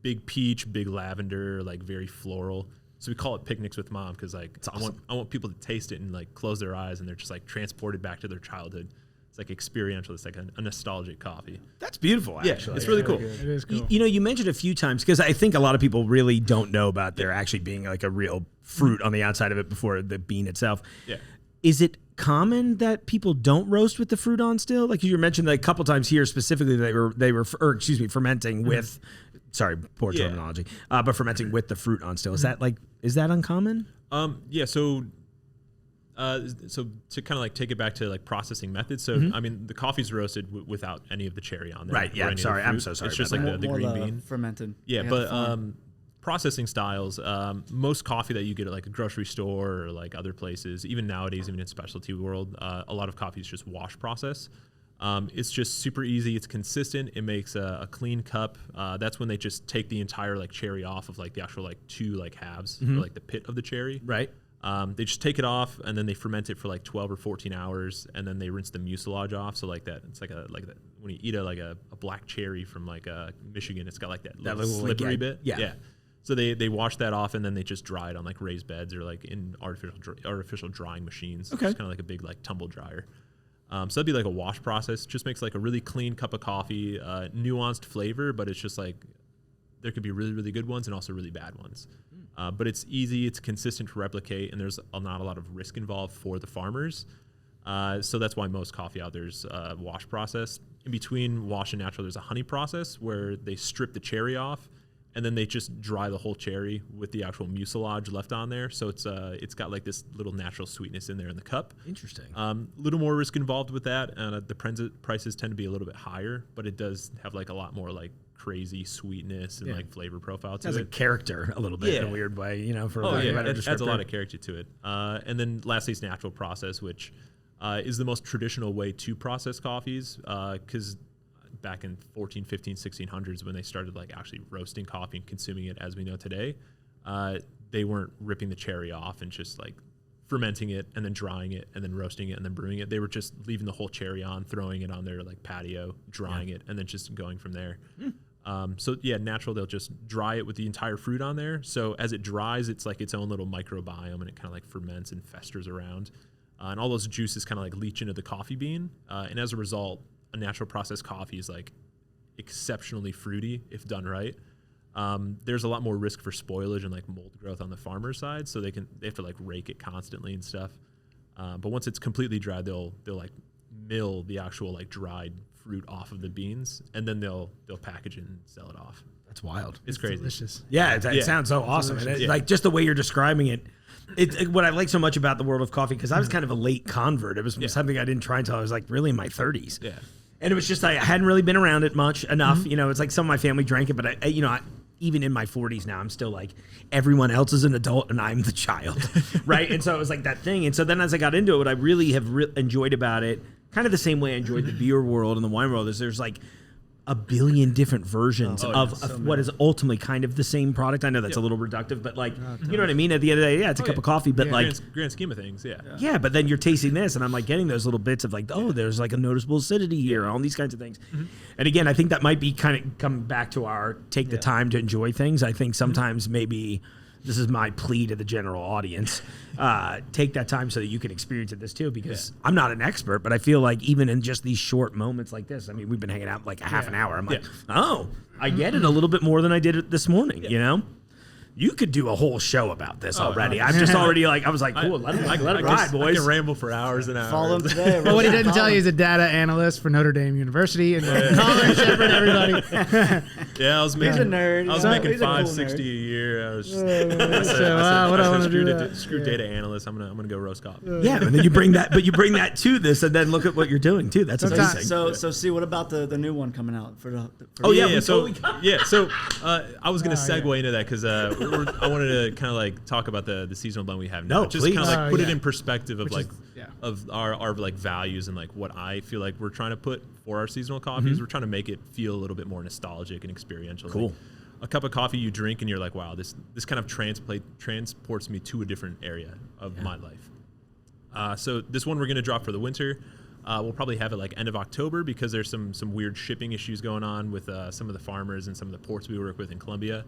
big peach, big lavender, like very floral. So we call it Picnics with Mom, because like awesome. I want people to taste it and like close their eyes, and they're just like transported back to their childhood. It's like experiential. It's like a nostalgic coffee. That's beautiful, actually. It's really cool. It is cool. You know, you mentioned a few times, because I think a lot of people really don't know about there actually being like a real fruit on the outside of it before the bean itself. Yeah. Is it common that people don't roast with the fruit on still? Like you mentioned like a couple times here specifically, they were fermenting with, sorry, poor Yeah. terminology, but fermenting with the fruit on still. Is that uncommon? Yeah. So to kind of like take it back to like processing methods. So I mean, the coffee's roasted without any of the cherry on there. Right, yeah, or any of the sorry, I'm fruit. so sorry It's just about like the More green the bean. fermented. Yeah, They have but the farm. processing styles, most coffee that you get at like a grocery store or like other places, even nowadays, even in specialty world, a lot of coffee is just wash process. It's just super easy. It's consistent. It makes a clean cup. That's when they just take the entire like cherry off of like the actual like two like halves or like the pit of the cherry. Right. They just take it off, and then they ferment it for like 12 or 14 hours, and then they rinse the mucilage off. So like that, it's like that when you eat a black cherry from like Michigan, it's got like that little little, slippery like, bit. yeah. So they wash that off, and then they just dry it on like raised beds or like in artificial drying machines. Okay. It's kind of like a big like tumble dryer. So that'd be like a wash process. Just makes like a really clean cup of coffee, nuanced flavor, but it's just like there could be really, really good ones and also really bad ones. But it's easy, it's consistent to replicate, and there's not a lot of risk involved for the farmers. So that's why most coffee out there is wash processed. in between wash and natural, there's a honey process where they strip the cherry off, and then they just dry the whole cherry with the actual mucilage left on there. So it's got like this little natural sweetness in there in the cup. Interesting. A little more risk involved with that. The prices tend to be a little bit higher, but it does have like a lot more like crazy sweetness and like flavor profile to Has it. a character a little bit in a weird way, you know, for lack of a better it adds a lot descriptor. of character to it. And then lastly, it's natural process, which is the most traditional way to process coffees, because back in 14, 15, 1600s when they started like actually roasting coffee and consuming it as we know today, they weren't ripping the cherry off and just like fermenting it and then drying it and then roasting it and then brewing it. They were just leaving the whole cherry on, throwing it on their like patio, drying it, and then just going from there. So yeah, natural, they'll just dry it with the entire fruit on there. So as it dries, it's like its own little microbiome, and it kind of like ferments and festers around. And all those juices kind of like leach into the coffee bean. And as a result, a natural processed coffee is like exceptionally fruity if done right. There's a lot more risk for spoilage and like mold growth on the farmer's side, so they have to like rake it constantly and stuff. But once it's completely dried, they'll like mill the actual like dried fruit off of the beans, and then they'll package it and sell it off. That's wild. It's crazy. Delicious. Yeah, it sounds so awesome. And like just the way you're describing it, what I like so much about the world of coffee, because I was kind of a late convert. It was something I didn't try until I was like really in my 30s. Yeah. And it was just, I hadn't really been around it much enough. You know, it's like some of my family drank it, but even in my 40s now, I'm still like, everyone else is an adult and I'm the child, right? And so it was like that thing. And so then as I got into it, what I really have enjoyed about it, kind of the same way I enjoyed the beer world and the wine world, is there's like a billion different versions of what is ultimately kind of the same product. I know that's a little reductive, but like, you know what I mean? At the end of the day, it's a cup of coffee, but like, grand scheme of things, yeah, but then you're tasting this, and I'm like getting those little bits of like, there's like a noticeable acidity here, all these kinds of things. And again, I think that might be kind of coming back to our take the time to enjoy things. I think sometimes maybe this is my plea to the general audience. Take that time so that you can experience it this too, because I'm not an expert, but I feel like even in just these short moments like this, I mean, we've been hanging out like a half an hour. I'm like, I get it a little bit more than I did it this morning, you know? You could do a whole show about this already. I'm just already like, I was like, cool, let it ride, boys. I can ramble for hours and hours. Follow him today. Well, what he didn't tell you is a data analyst for Notre Dame University, and Colin Shepherd, everybody. Yeah, I was making He's a nerd. I was making $560 a year. I was just, I said, screw data analyst. I'm gonna go roast coffee. Yeah, and then you bring that, but you bring that to this, and then look at what you're doing too. That's amazing. So see, what about the new one coming out for the? So I was gonna segue into that because I wanted to kind of like talk about the seasonal blend we have now. No, just please. kind of like put it in perspective of like yeah. of our like values and like what I feel like we're trying to put for our seasonal coffees. We're trying to make it feel a little bit more nostalgic and experiential. Cool. Like a cup of coffee you drink and you're like, wow, this kind of transports me to a different area of my life. So this one we're gonna drop for the winter. We'll probably have it like end of October because there's some weird shipping issues going on with some of the farmers and some of the ports we work with in Colombia.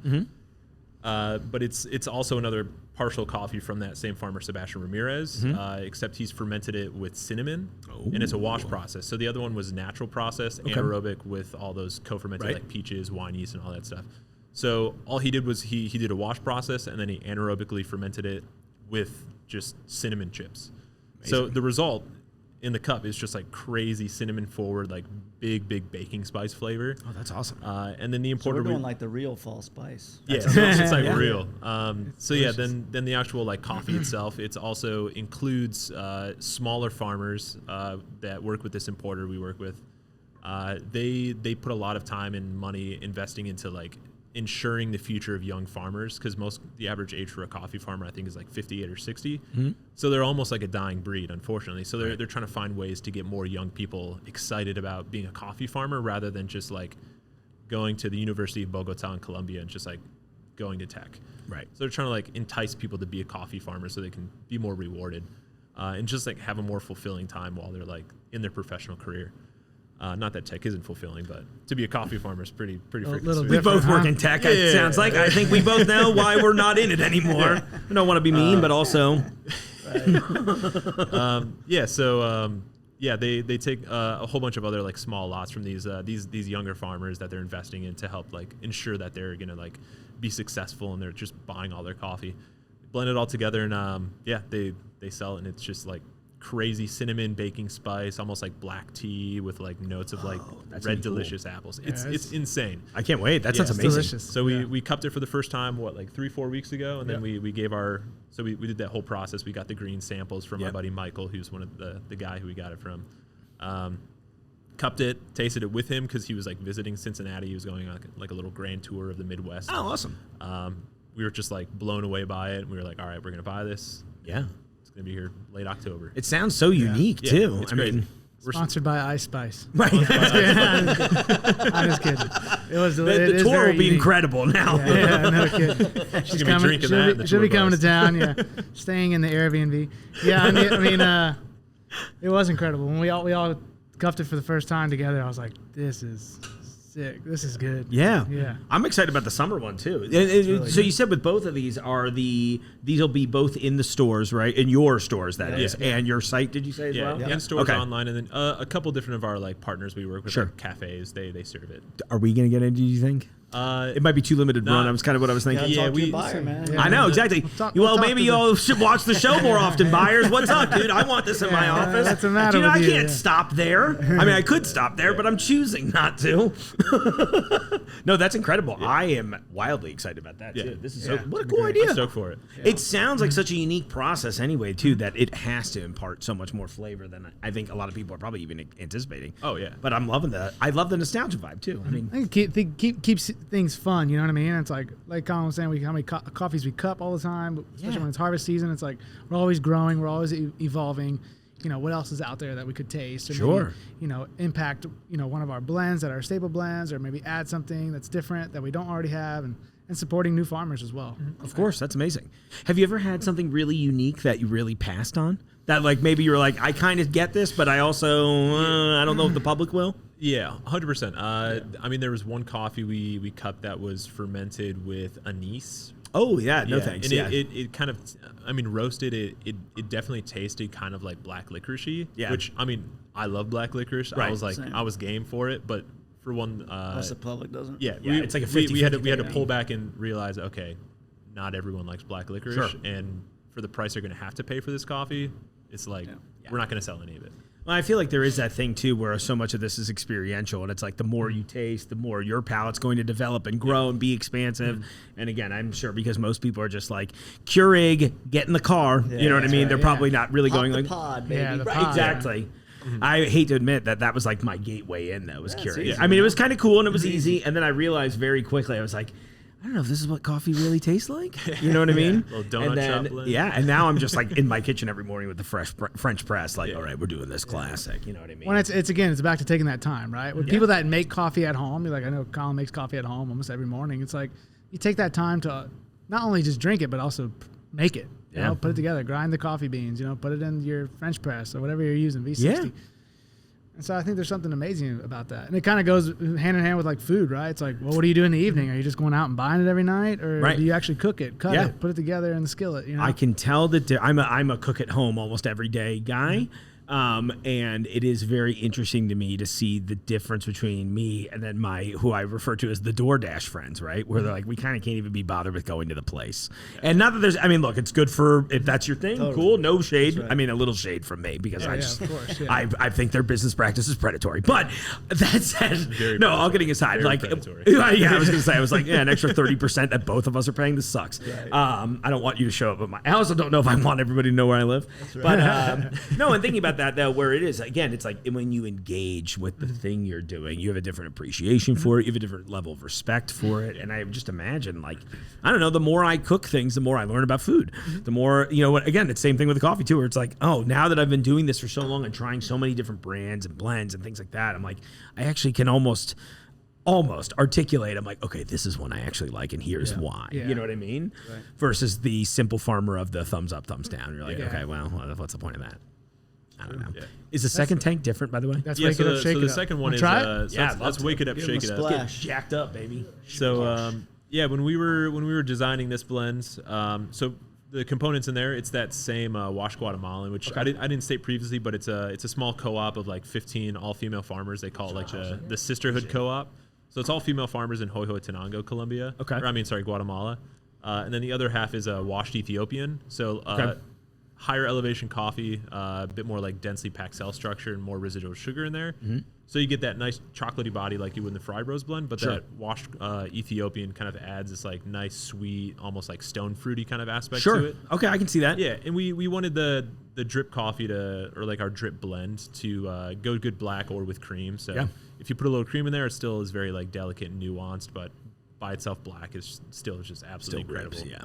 But it's also another partial coffee from that same farmer, Sebastian Ramirez, except he's fermented it with cinnamon, and it's a wash process. So the other one was natural process, anaerobic with all those co-fermented like peaches, wine yeast, and all that stuff. So all he did was he did a wash process, and then he anaerobically fermented it with just cinnamon chips. Amazing. So the result in the cup is just like crazy cinnamon forward, like big baking spice flavor. Oh, that's awesome. And then the So importer we're doing like the real fall spice. yeah, it's like real. Then the actual like coffee itself, it's also includes smaller farmers that work with this importer we work with. They put a lot of time and money investing into like ensuring the future of young farmers, because the average age for a coffee farmer I think is like 58 or 60. So they're almost like a dying breed, unfortunately. So they're trying to find ways to get more young people excited about being a coffee farmer rather than just like going to the University of Bogota in Colombia and just like going to tech. Right. So they're trying to like entice people to be a coffee farmer so they can be more rewarded and just like have a more fulfilling time while they're like in their professional career. Not that tech isn't fulfilling, but to be a coffee farmer is pretty freaking sweet. We both work in tech. It sounds like I think we both know why we're not in it anymore. I don't want to be mean, but also. They take a whole bunch of other like small lots from these younger farmers that they're investing in to help like ensure that they're gonna like be successful, and they're just buying all their coffee, blend it all together, and they sell it, and it's just like crazy cinnamon baking spice, almost like black tea with like notes of like red delicious apples. It's insane. I can't wait. That sounds It's amazing. delicious. So we cupped it for the first time, like 3-4 weeks ago, and then we gave we did that whole process. We got the green samples from our buddy Michael, who's one of the guy who we got it from. Cupped it, tasted it with him because he was like visiting Cincinnati. He was going on like a little grand tour of the Midwest. Oh, awesome. We were just like blown away by it. We were like, all right, we're gonna buy this. Yeah. It's gonna be here late October. It sounds so unique too. It's crazy. We're Sponsored by Ice Spice. right. I'm just kidding. It was The tour will be incredible now. Yeah, no kidding. She's gonna be drinking that. in the She'll tour be coming bus. to town. Yeah, staying in the Airbnb. Yeah, I mean, it was incredible when we all cuffed it for the first time together. I was like, this is sick. This is good. Yeah. Yeah. I'm excited about the summer one too. So you said with both of these these will be both in the stores, right? In your stores, that is, and your site. Did you say as well? In stores, online, and then a couple different of our like partners we work with, like cafes. They serve it. Are we gonna get into? Do you think? It might be too limited run. That was kind of what I was thinking. Talk to your buyer, man. I know, exactly. We'll maybe y'all should watch the show more often, buyers. What's up, dude? I want this in my office. What's the matter I with you? can't stop there. I mean, I could stop there, but I'm choosing not to. No, that's incredible. I am wildly excited about that, too. This is what a cool idea. I'm stoked for it. It sounds like such a unique process anyway, too, that it has to impart so much more flavor than I think a lot of people are probably even anticipating. Oh, yeah. But I'm loving that. I love the nostalgia vibe, too. I mean, I think keeps things fun. You know what I mean? It's like Colin was saying, how many coffees we cup all the time, especially when it's harvest season. It's like we're always growing, we're always evolving. You know, what else is out there that we could taste? Or maybe, you know, impact, you know, one of our blends that are staple blends, or maybe add something that's different that we don't already have, and supporting new farmers as well. Of course, that's amazing. Have you ever had something really unique that you really passed on? That like maybe you were like, I kind of get this, but I also I don't know if the public will. Yeah, 100%. I mean, there was one coffee we cupped that was fermented with anise. Oh yeah, no thanks. And it kind of, I mean, roasted it definitely tasted kind of like black licorice-y. Yeah. Which, I mean, I love black licorice. Right. I was like, Same. I was game for it, but for one, Unless the public doesn't. Yeah, it's like a 50-50 we had to thing. pull back and realize, okay, not everyone likes black licorice, and for the price they're going to have to pay for this coffee, it's like we're not going to sell any of it. Well, I feel like there is that thing too where so much of this is experiential, and it's like the more you taste, the more your palate's going to develop and grow and be expansive. And again, I'm sure because most people are just like Keurig, get in the car. You know what I mean? They're probably not really going the like pod, baby. Yeah, the Right, pod. exactly. I hate to admit that was like my gateway in. That was Keurig. easy, I mean, it was kind of cool and it was easy, and then I realized very quickly I was like, I don't know if this is what coffee really tastes like. You know what I mean? Little donut shop blend. Yeah, and now I'm just like in my kitchen every morning with the French press. Like, all right, we're doing this classic. You know what I mean? When it's back to taking that time, right? With people that make coffee at home, you're like, I know Colin makes coffee at home almost every morning. It's like you take that time to not only just drink it, but also make it. You know, put it together, grind the coffee beans, you know, put it in your French press or whatever you're using, V60. Yeah. And so I think there's something amazing about that. And it kind of goes hand in hand with like food, right? It's like, well, what do you do in the evening? Are you just going out and buying it every night? Or do you actually cook it, cut it, put it together in the skillet? You know? I can tell that I'm a cook at home almost every day guy. And it is very interesting to me to see the difference between me and then who I refer to as the DoorDash friends, right? Where they're like, we kind of can't even be bothered with going to the place. And not that there's, I mean, look, it's good for, if that's your thing, cool, no shade. Right. I mean, a little shade from me because of course, I think their business practice is predatory. But that said, no, all kidding aside, Very like, predatory. yeah, I was going to say, I was like, an extra 30% that both of us are paying, this sucks. Right. I don't want you to show up I also don't know if I want everybody to know where I live. That's right. But no, and thinking about that though, where it is, again, it's like when you engage with the thing you're doing, you have a different appreciation for it, you have a different level of respect for it. And I just imagine, like, I don't know, the more I cook things, the more I learn about food. The more, you know what, again, it's the same thing with the coffee too, where it's like, oh, now that I've been doing this for so long and trying so many different brands and blends and things like that, I'm like, I actually can almost articulate. I'm like, okay, this is one I actually like, and here's why. Yeah. You know what I mean? Right. Versus the simple farmer of the thumbs up, thumbs down. You're like, okay, well, what's the point of that? I don't know. Yeah. Is the second tank different, by the way? That's Wake It Up, Shake It Up. So the second one is let's Wake It Up, Shake It Up. Get jacked up, baby. So when we were designing this blend, so the components in there, it's that same Wash Guatemalan, which I didn't state previously, but it's a small co-op of like 15 all-female farmers. They call it like the sisterhood co-op. So it's all female farmers in Huehuetenango, Colombia. Okay. Guatemala. And then the other half is a washed Ethiopian. So higher elevation coffee, a bit more like densely packed cell structure and more residual sugar in there. Mm-hmm. So you get that nice chocolatey body like you would in the Ferrari Bros blend, but Sure. that washed Ethiopian kind of adds this like nice, sweet, almost like stone fruity kind of aspect Sure. to it. Okay, I can see that. Yeah, and we wanted the drip coffee or like our drip blend to go good black or with cream. So Yeah. if you put a little cream in there, it still is very like delicate and nuanced, but by itself black is still just absolutely incredible. Grips, yeah.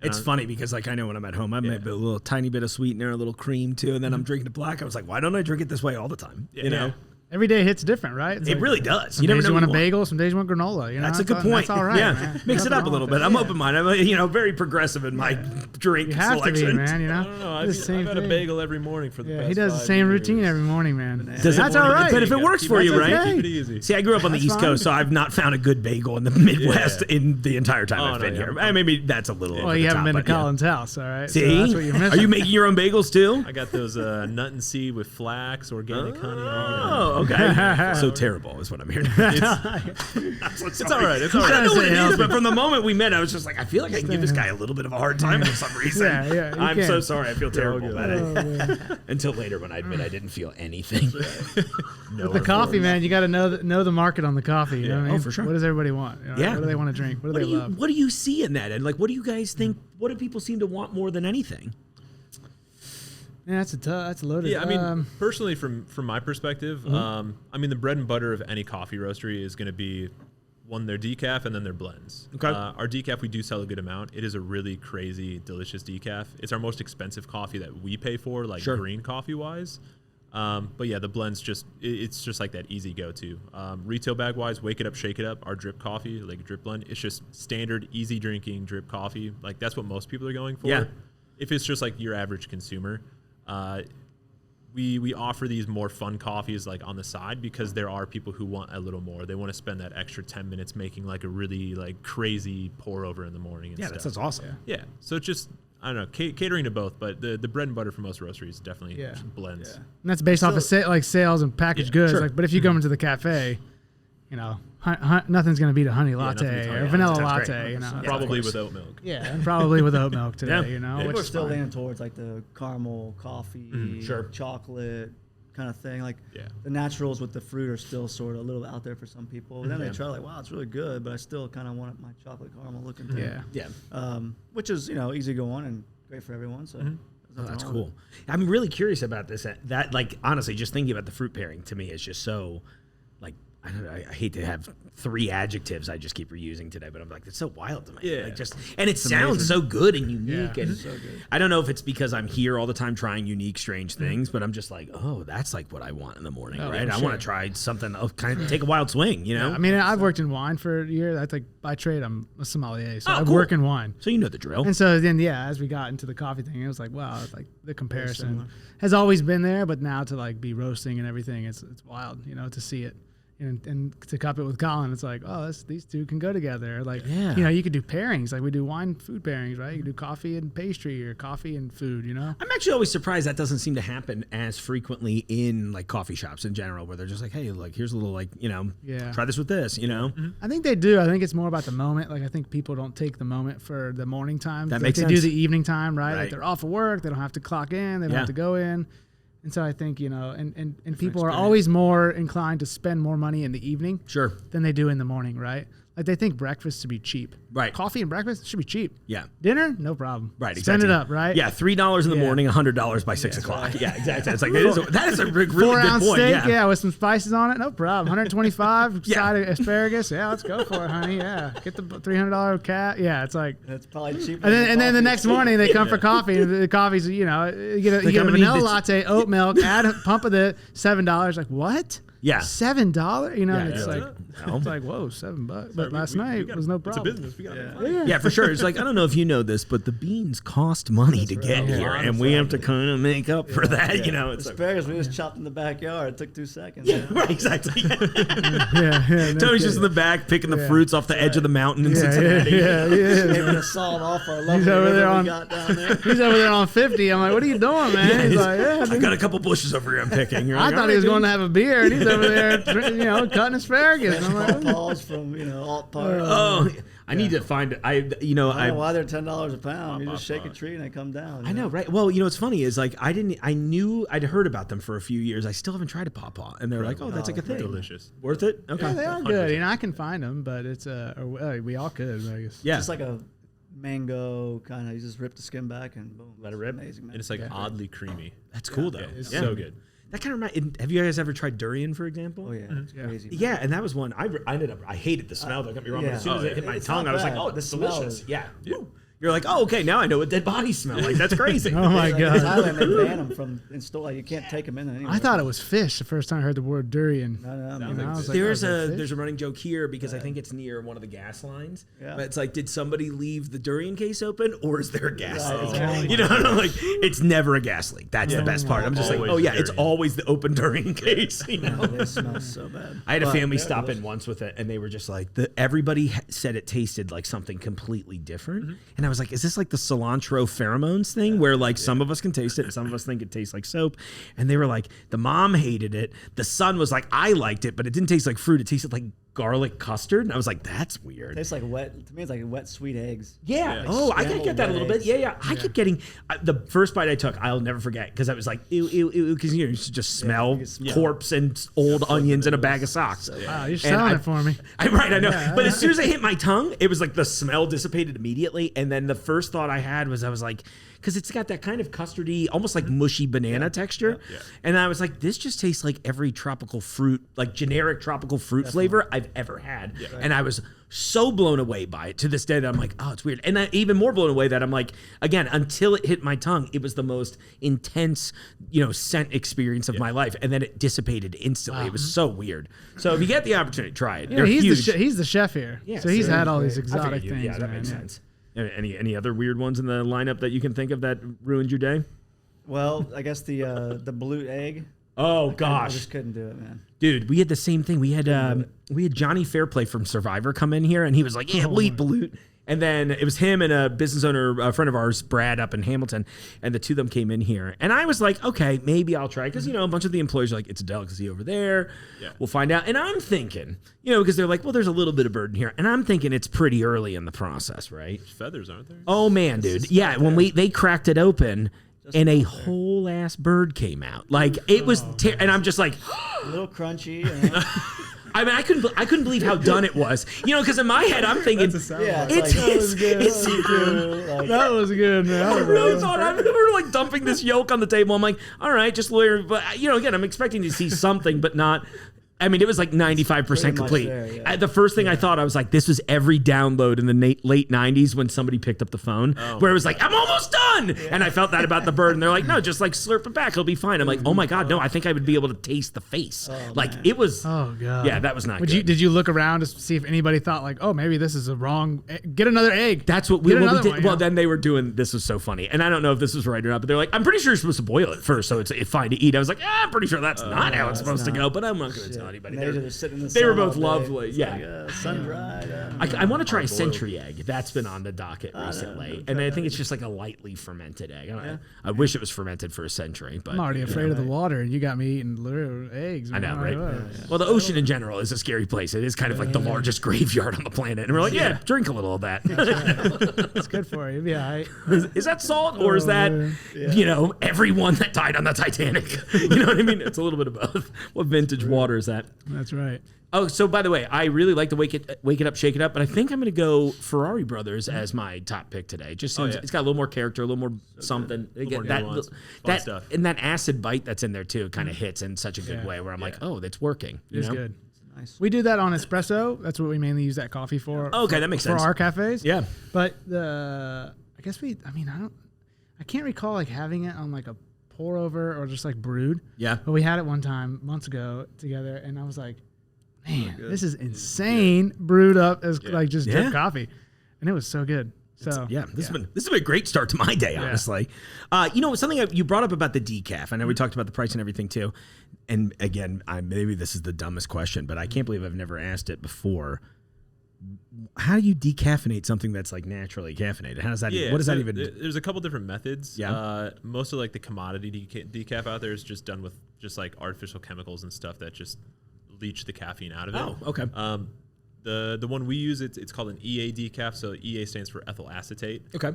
It's funny because like I know when I'm at home, I make a little tiny bit of sweetener, a little cream too, and then I'm drinking it black. I was like, why don't I drink it this way all the time? You know, Every day hits different, right? It's it like, really does. Some You never days know you what want a bagel, some days you want granola. You know, That's a good point. That's all right. Yeah, Man. mix it Nothing up a wrong little with bit. it. I'm Yeah. open-minded. Very progressive in my drink You have selection. to be, man. You know, I don't know. It's the same I've had a thing. bagel every morning for the Yeah, past he does the 5 same years. routine every morning, man. Does That's it- all right. But if it works for you, That's right? okay. Keep it easy. See, I grew up on the That's East fine. Coast, so I've not found a good bagel in the Midwest Yeah. in the entire time Oh, I've been no, here. yeah. Maybe that's a little. Well, over you the haven't top, been to but yeah. Colin's house, all right? See, So that's what you're missing. are you making your own bagels too? I got those nut and seed with flax, organic honey. Oh, okay. So terrible is what I'm hearing. It's all right. It's all I right. know what it healthy. is, but from the moment we met, I was just like, I feel like I can give this guy a little bit of a hard time for some reason. Yeah, yeah, you I'm can. so sorry. I feel terrible about Oh, it. man. Until later when I admit I didn't feel anything. No, The coffee, man, you got to know the market on the coffee. You know what I Oh, mean? for sure. What does everybody want? You know, Yeah. What do they want to drink? What do they love? What do you see in that? And like, what do you guys think? What do people seem to want more than anything? Yeah, that's loaded. Yeah, I mean, personally, from my perspective, Mm-hmm. I mean, the bread and butter of any coffee roastery is going to be their decaf and then their blends. Okay. Our decaf, we do sell a good amount. It is a really crazy, delicious decaf. It's our most expensive coffee that we pay for, like Sure. green coffee wise. But yeah, the blends it's just like that easy go-to. Retail bag wise, Wake It Up, Shake It Up, our drip coffee, like a drip blend, it's just standard, easy drinking drip coffee. Like that's what most people are going for. Yeah. If it's just like your average consumer, we offer these more fun coffees like on the side because there are people who want a little more. They want to spend that extra 10 minutes making like a really like crazy pour over in the morning. And Yeah, stuff. that sounds awesome. Yeah. So it's just, I don't know, catering to both, but the bread and butter for most roasteries definitely Yeah. blends. and that's based off of sales and packaged Yeah, goods. sure. Like, but if you go into the cafe, you know, nothing's going to beat a honey nothing latte beats honey or latte. vanilla Sounds great. latte. You know, Probably of course. with oat milk. yeah, and probably with oat milk today. Yeah. You know, Yeah. which People are is still fine. leaning towards like the caramel coffee, Sure. chocolate kind of thing. Like Yeah. the naturals with the fruit are still sort of a little out there for some people. Then they try like, wow, it's really good, but I still kind of want my chocolate caramel looking thing. Yeah. Yeah. Which is easy going and great for everyone. So there's Oh, nothing that's wrong with cool. I'm really curious about this. That like honestly, just thinking about the fruit pairing to me is just so like I don't know. I hate to have 3 adjectives I just keep reusing today, but I'm like, it's so wild to me. Yeah. Like just and it sounds so good and unique Yeah. and So good. I don't know if it's because I'm here all the time trying unique, strange things, but I'm just like, oh, that's like what I want in the morning, Oh, right? for I want to sure. try something, kind of take a wild swing, you know? I mean, I've worked in wine for a year. That's like by trade, I'm a sommelier, so Oh, I cool. work in wine. So you know the drill. And so then, yeah, as we got into the coffee thing, it was like, wow, like the comparison similar. has always been there, but now to like be roasting and everything, it's wild, to see it. And to cup it with Colin, it's like, oh, these two can go together. Like, Yeah. you could do pairings. Like we do wine food pairings, right? You can do coffee and pastry or coffee and food, I'm actually always surprised that doesn't seem to happen as frequently in like coffee shops in general, where they're just like, hey, like here's a little like, Yeah. try this with this, I think they do. I think it's more about the moment. Like I think people don't take the moment for the morning time. That Like, makes they do sense. the evening time, right? Right. Like they're off of work. They don't have to clock in. They don't Yeah. have to go in. And so I think, and people are always more inclined to spend more money in the evening Sure. than they do in the morning, right? Like they think breakfast should be cheap. Right. Coffee and breakfast should be cheap. Yeah. Dinner, no problem. Right, Spend exactly. it up, right? Yeah, $3 in the Yeah. morning, $100 by 6 o'clock. Yeah, exactly. It's like that is a really good 4-ounce point. steak, Yeah. with some spices on it, no problem. 125 Yeah. side of asparagus, yeah, let's go for it, honey. Yeah, get the $300 cat. Yeah, it's like, That's probably cheaper. and then the coffee. next morning they come for coffee. And the coffee's, you get a I'm vanilla gonna need this- latte, oat milk, add a pump of the $7. Like what? Yeah. $7? Yeah, And it's yeah. like, No. it's like whoa, $7. But last night was no problem. It's a business. We got Yeah, for sure. It's like, I don't know if you know this, but the beans cost money to get right. here, Yeah. and we have to kind of make up for that, It's like, Asparagus we just chopped in the backyard. It took 2 seconds. right, exactly. Yeah, no Tony's just in kidding. the back picking the Yeah. fruits off the edge of the mountain in Yeah, Cincinnati. yeah. Shaving the salt off our lovely over there river on- we got down there. He's over there on 50. I'm like, what are you doing, man? He's like, yeah, I got a couple bushes over here I'm picking. You're I like, thought "All he was right, going dude." to have a beer, and he's over there, cutting asparagus. And I'm like, Paws from Alt Park. Oh, I need to find it. I don't know why they're $10 a pound. You just shake a tree and they come down. I know, right? Well, what's funny is like I'd heard about them for a few years. I still haven't tried a pawpaw, and they're like, oh, that's like a thing. Delicious. Worth it? Okay. yeah, they are good. I can find them, but it's we all could, I guess. Yeah. Just like a mango kind of. You just rip the skin back and boom. Let it rip. Amazing, man. And it's like oddly creamy. That's cool though. Yeah, it's so good. That kind of have you guys ever tried durian, for example? Oh yeah, it's crazy. Man. Yeah, and that was one I hated the smell. Don't get me wrong. But as soon as it hit my tongue, I was like, oh, this is delicious. Yeah. Woo. You're like, oh, okay, now I know what dead bodies smell like. That's crazy. Oh my god! In Thailand, they ban them from in store. Like, you can't take them in anywhere. I thought it was fish the first time I heard the word durian. No. I was like, There's oh, is it a running joke here because I think it's near one of the gas lines. Yeah. But it's like, did somebody leave the durian case open, or is there a gas Right, leak? exactly. And I'm like, it's never a gas leak. That's the best part. I'm just like, Always oh yeah, it's durian. always the open durian case. Oh, they smell so bad. I had a But family they're stop delicious. in once with it, and they were just like, everybody said it tasted like something completely different. And I was like, is this like the cilantro pheromones thing where like some of us can taste it and some of us think it tastes like soap? And they were like, the mom hated it. The son was like, I liked it, but it didn't taste like fruit. It tasted like garlic custard. And I was like, that's weird. Tastes like wet. To me, it's like wet sweet eggs. Yeah. Like Oh, I could get that a little bit. scrambled Yeah. I kept getting the first bite I took. I'll never forget because I was like, ew, ew, ew, because you just smell you smell corpse and old onions in a bag of socks. Wow, you're selling it for me. I know. But as soon as I hit my tongue, it was like the smell dissipated immediately. And then the first thought I had was, I was like, because it's got that kind of custardy, almost like mushy banana texture. Yeah. And I was like, this just tastes like every tropical fruit, like generic tropical fruit flavor I've ever had. Yeah. And I was so blown away by it to this day that I'm like, oh, it's weird. And even more blown away that I'm like, again, until it hit my tongue, it was the most intense, scent experience of my life. And then it dissipated instantly. It was so weird. So if you get the opportunity, try it. They're huge. He's the chef here, Yeah, so he's so had all these I figured exotic things. Yeah, that man. makes sense. Any other weird ones in the lineup that you can think of that ruined your day? Well, I guess the balut egg. Oh I gosh, just couldn't do it, man. dude, we had the same thing. We had Johnny Fairplay from Survivor come in here, and he was like, "Yeah, we'll eat balut." And then it was him and a business owner, a friend of ours, Brad, up in Hamilton, and the two of them came in here. And I was like, okay, maybe I'll try, because a bunch of the employees are like, it's a delicacy over there. Yeah. We'll find out. And I'm thinking, because they're like, well, there's a little bit of bird in here, and I'm thinking it's pretty early in the process, right? There's feathers, aren't there? Oh man, dude, yeah. When they cracked it open. And a whole ass bird came out. Like it was, and I'm just like, A little crunchy. I mean, I couldn't believe how done it was. Because in my head I'm thinking, Yeah, it's that was good. it's- That was good, man. I really thought we were like dumping this yolk on the table. I'm like, all right, just lawyer. But again, I'm expecting to see something, but not. I mean, it was like 95% pretty much complete. there, yeah. The first thing I thought, I was like, this was every download in the late 90s when somebody picked up the phone, where it was like, I'm almost done. Yeah. And I felt that about the bird. And they're like, no, just like slurp it back. It'll be fine. I'm like, oh my God, no, I think I would be able to taste the face. Like it was, Oh god. yeah, that was not good. Did you look around to see if anybody thought like, oh, maybe this is a wrong? Get another egg. That's what we Get did. another one, Well, yeah. then they were doing, this was so funny. And I don't know if this was right or not, but they're like, I'm pretty sure you're supposed to boil it first, so it's fine to eat. I was like, I'm pretty sure that's not how it's supposed to go, but I'm not going to tell anybody. They were both lovely. It's Yeah. like, sun dried. I want to try a century egg. That's been on the docket recently. And I think it's just like a lightly fermented egg. I wish it was fermented for a century, but I'm already afraid of the water, and you got me eating literal eggs. I know, man. right? Well, the ocean in general is a scary place. It is kind of like the largest graveyard on the planet. And we're like, yeah, drink a little of that. It's good for you. Yeah. Is that salt or is that, everyone that died on the Titanic? You know what I mean? It's a little bit of both. What vintage water is that? That's right. Oh, so by the way, I really like the Wake It Up, Shake It Up, but I think I'm going to go Ferrari Brothers as my top pick today. Just seems it's got a little more character, a little more something. More nuance, fun stuff. And that acid bite that's in there too kind of hits in such a good way where I'm like, oh, that's working. It's know? good. Nice. We do that on espresso. That's what we mainly use that coffee for. Okay, that makes sense. For our cafes. Yeah. But I can't recall like having it on like a pour over or just like brewed. Yeah. But we had it one time months ago together, and I was like, man, this is insane brewed up as like just drip coffee, and it was so good. So this has been a great start to my day, honestly. Something you brought up about the decaf. I know we talked about the price and everything too. And again, maybe this is the dumbest question, but I can't believe I've never asked it before. how do you decaffeinate something that's like naturally caffeinated? How does that? What does that even? There's a couple different methods. Yeah. Most of like the commodity decaf out there is just done with just like artificial chemicals and stuff that just leach the caffeine out of it. Oh, okay. The one we use, it's called an EA decaf. So EA stands for ethyl acetate. Okay.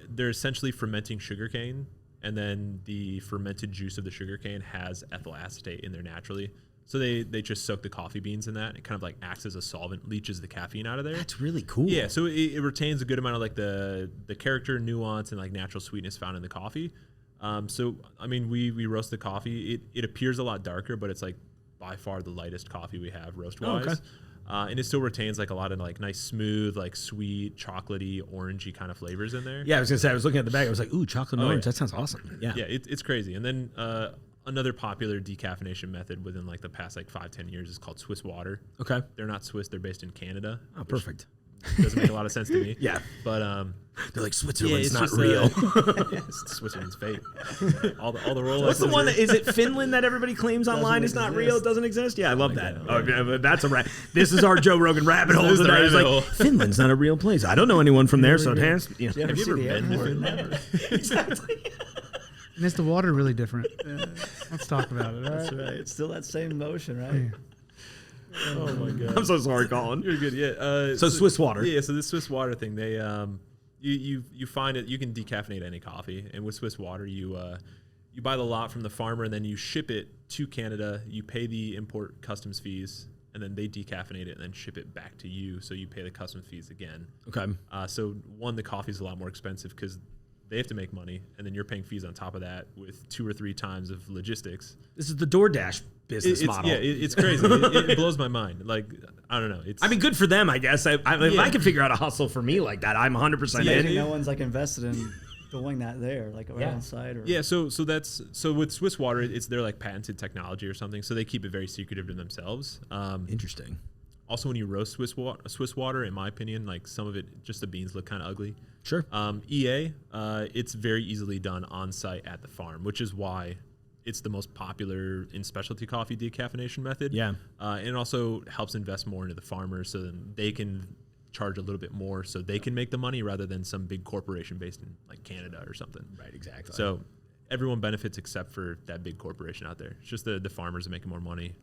They're essentially fermenting sugarcane, and then the fermented juice of the sugarcane has ethyl acetate in there naturally. So they just soak the coffee beans in that. It kind of like acts as a solvent, leaches the caffeine out of there. That's really cool. Yeah, so it retains a good amount of like the character, nuance, and like natural sweetness found in the coffee. So I mean, we roast the coffee. It appears a lot darker, but it's like by far the lightest coffee we have roast wise. Okay. And it still retains like a lot of like nice, smooth, like sweet, chocolatey, orangey kind of flavors in there. Yeah, I was gonna say, I was looking at the bag. I was like, ooh, chocolate and orange. Yeah. That sounds awesome. Yeah. Yeah, it's crazy. And then another popular decaffeination method within like the past like 5-10 years is called Swiss water. Okay. They're not Swiss. They're based in Canada. Oh, perfect. Doesn't make a lot of sense to me. Yeah. But they're like, Switzerland's yeah, not just, real. It's Switzerland's fake. All the Rolex. What's the one is it Finland that everybody claims online is not real? It doesn't exist? Yeah, I love that. Oh, yeah, that's a this is our Joe Rogan rabbit hole today. It's like, Finland's not a real place. I don't know anyone from there, so it has. You know. Have you ever been to Finland? Exactly. And is the water really different? Let's talk about it. All That's right. It's still that same motion, right? Oh my god. I'm so sorry, Colin. You're good. Yeah. So Swiss water. Yeah. So this Swiss water thing, they you find it. You can decaffeinate any coffee, and with Swiss water, you buy the lot from the farmer, and then you ship it to Canada. You pay the import customs fees, and then they decaffeinate it and then ship it back to you. So you pay the customs fees again. Okay. So the coffee is a lot more expensive because they have to make money, and then you're paying fees on top of that with 2 or 3 times of logistics. This is the DoorDash business model. Yeah, it's crazy. it blows my mind. Like, I don't know. I mean, good for them, I guess. If I can figure out a hustle for me like that, I'm 100% in. No one's like invested in doing that there, like around site. Or yeah. So with Swiss water, it's their like patented technology or something. So they keep it very secretive to themselves. Interesting. Also, when you roast Swiss water, in my opinion, like some of it, just the beans look kind of ugly. Sure. EA, it's very easily done on site at the farm, which is why it's the most popular in specialty coffee decaffeination method. Yeah. And it also helps invest more into the farmers, so then they can charge a little bit more, so they can make the money rather than some big corporation based in like Canada or something. Right. Exactly. So everyone benefits except for that big corporation out there. It's just the farmers are making more money.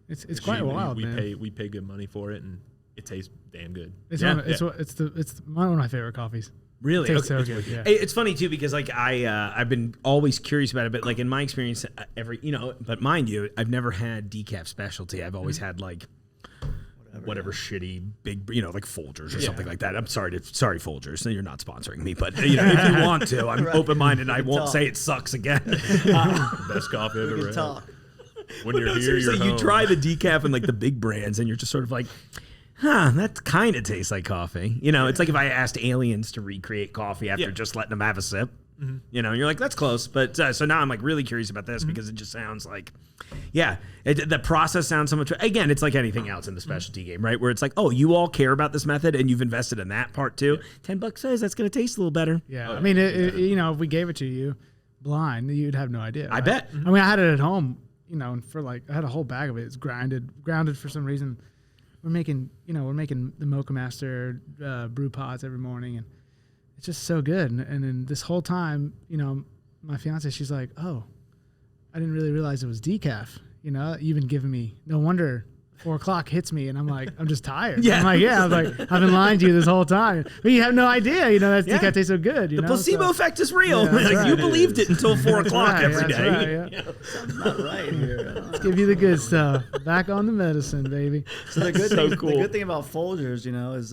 It's quite wild, man. We pay good money for it, and it tastes damn good. It's one of my favorite coffees. Really? It tastes so good. Yeah. It's funny too because like I've been always curious about it, but like in my experience, but mind you, I've never had decaf specialty. I've always had like whatever shitty big, like Folgers or something like that. I'm sorry, Folgers. You're not sponsoring me, but if you want to, I'm open-minded. I won't say it sucks again. Best coffee I've ever had. When you're here, you're home. You try the decaf and like the big brands, and you're just sort of like, that kind of tastes like coffee. It's like if I asked aliens to recreate coffee after just letting them have a sip. Mm-hmm. You're like, that's close. But so now I'm like really curious about this because it just sounds like, the process sounds so much. Again, it's like anything else in the specialty game, right? Where it's like, oh, you all care about this method and you've invested in that part too. $10 says that's going to taste a little better. Yeah. I mean, if we gave it to you blind, you'd have no idea. Right? I bet. I mean, I had it at home, for like, I had a whole bag of it. It's grounded for some reason. We're making the Mocha Master brew pods every morning, and it's just so good. And then this whole time, my fiance, she's like, "Oh, I didn't really realize it was decaf. You've been giving me. No wonder 4 o'clock hits me, and I'm like, I'm just tired. Yeah. I'm like, I was like, I've been lying to you this whole time, but you have no idea. That decaf tastes so good. The placebo effect is real. Yeah, like you believed it until 4 o'clock every day. Right, something's not right here. Let's give you the good stuff. Back on the medicine, baby. So the good thing about Folgers, is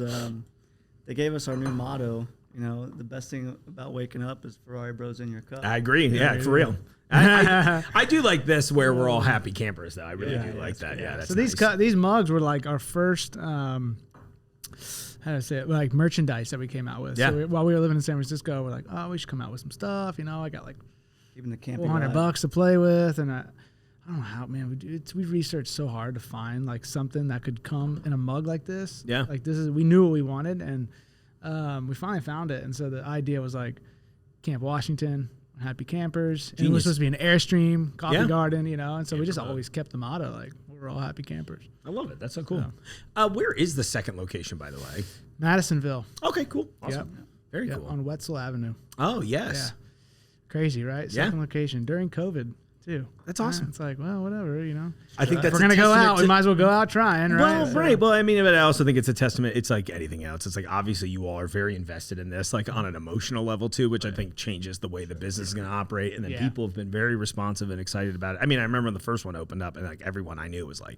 they gave us our new motto. The best thing about waking up is Ferrari Bros in your cup. I agree. Yeah, for real. I do like this where we're all happy campers, though. I really do like that. Yeah. That's so nice. these mugs were like our first, how to say it, like merchandise that we came out with. Yeah. So while we were living in San Francisco, we're like, oh, we should come out with some stuff. I got like even the camping $400 to play with, and I don't know how, man. We researched so hard to find like something that could come in a mug like this. Yeah. Like we knew what we wanted, and we finally found it. And so the idea was like Camp Washington, happy campers. And it was supposed to be an Airstream coffee garden, and so we just always kept the motto like we're we're all happy campers. I love it. That's so cool. Where is the second location, by the way? Madisonville. Okay, cool. Awesome. Yep. Very Yep, cool. on Wetzel Avenue. Oh, yes. Yeah. Crazy, right? Yeah. Second location during COVID too. That's awesome. It's like, well, whatever, you know. I think that's If we're gonna go out, we might as well go out trying, right? Well, So- right. Well, I mean, but I also think it's a testament. It's like anything else. It's like obviously you all are very invested in this, like on an emotional level too, which I think changes the way the business is going to operate. And then Yeah. people have been very responsive and excited about it. I mean, I remember when the first one opened up, and like everyone I knew was like,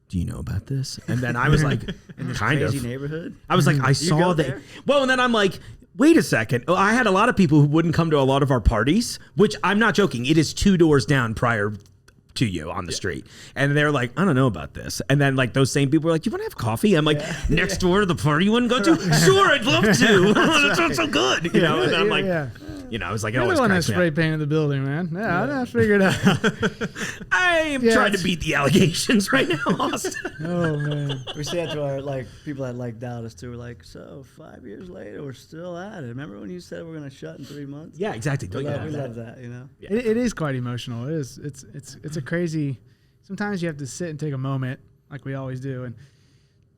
"Do you know about this?" And then I was like, "Kind Crazy of." neighborhood. I was like, I saw go that. there? Well, and then I'm like, wait a second. I had a lot of people who wouldn't come to a lot of our parties, which I'm not joking. It is 2 doors down prior to you on the street. And they're like, I don't know about this. And then like those same people were like, you want to have coffee? I'm like, next door to the party you wouldn't go to? Sure, I'd love to. That sounds so good. You know, and I'm like, you know, I was like, it You're always the one that cracks me spray up. painted the building, man. Yeah, I figured it out. I am Yeah, trying to it's- beat the allegations right now, Austin. Oh man. We say that to our like people that like doubt us too. We're like, so 5 years later, we're still at it. Remember when you said we're gonna shut in 3 months? Yeah, exactly. We Don't you love, we love love that? that, you know. It is quite emotional. It is. It's a crazy. Sometimes you have to sit and take a moment, like we always do, and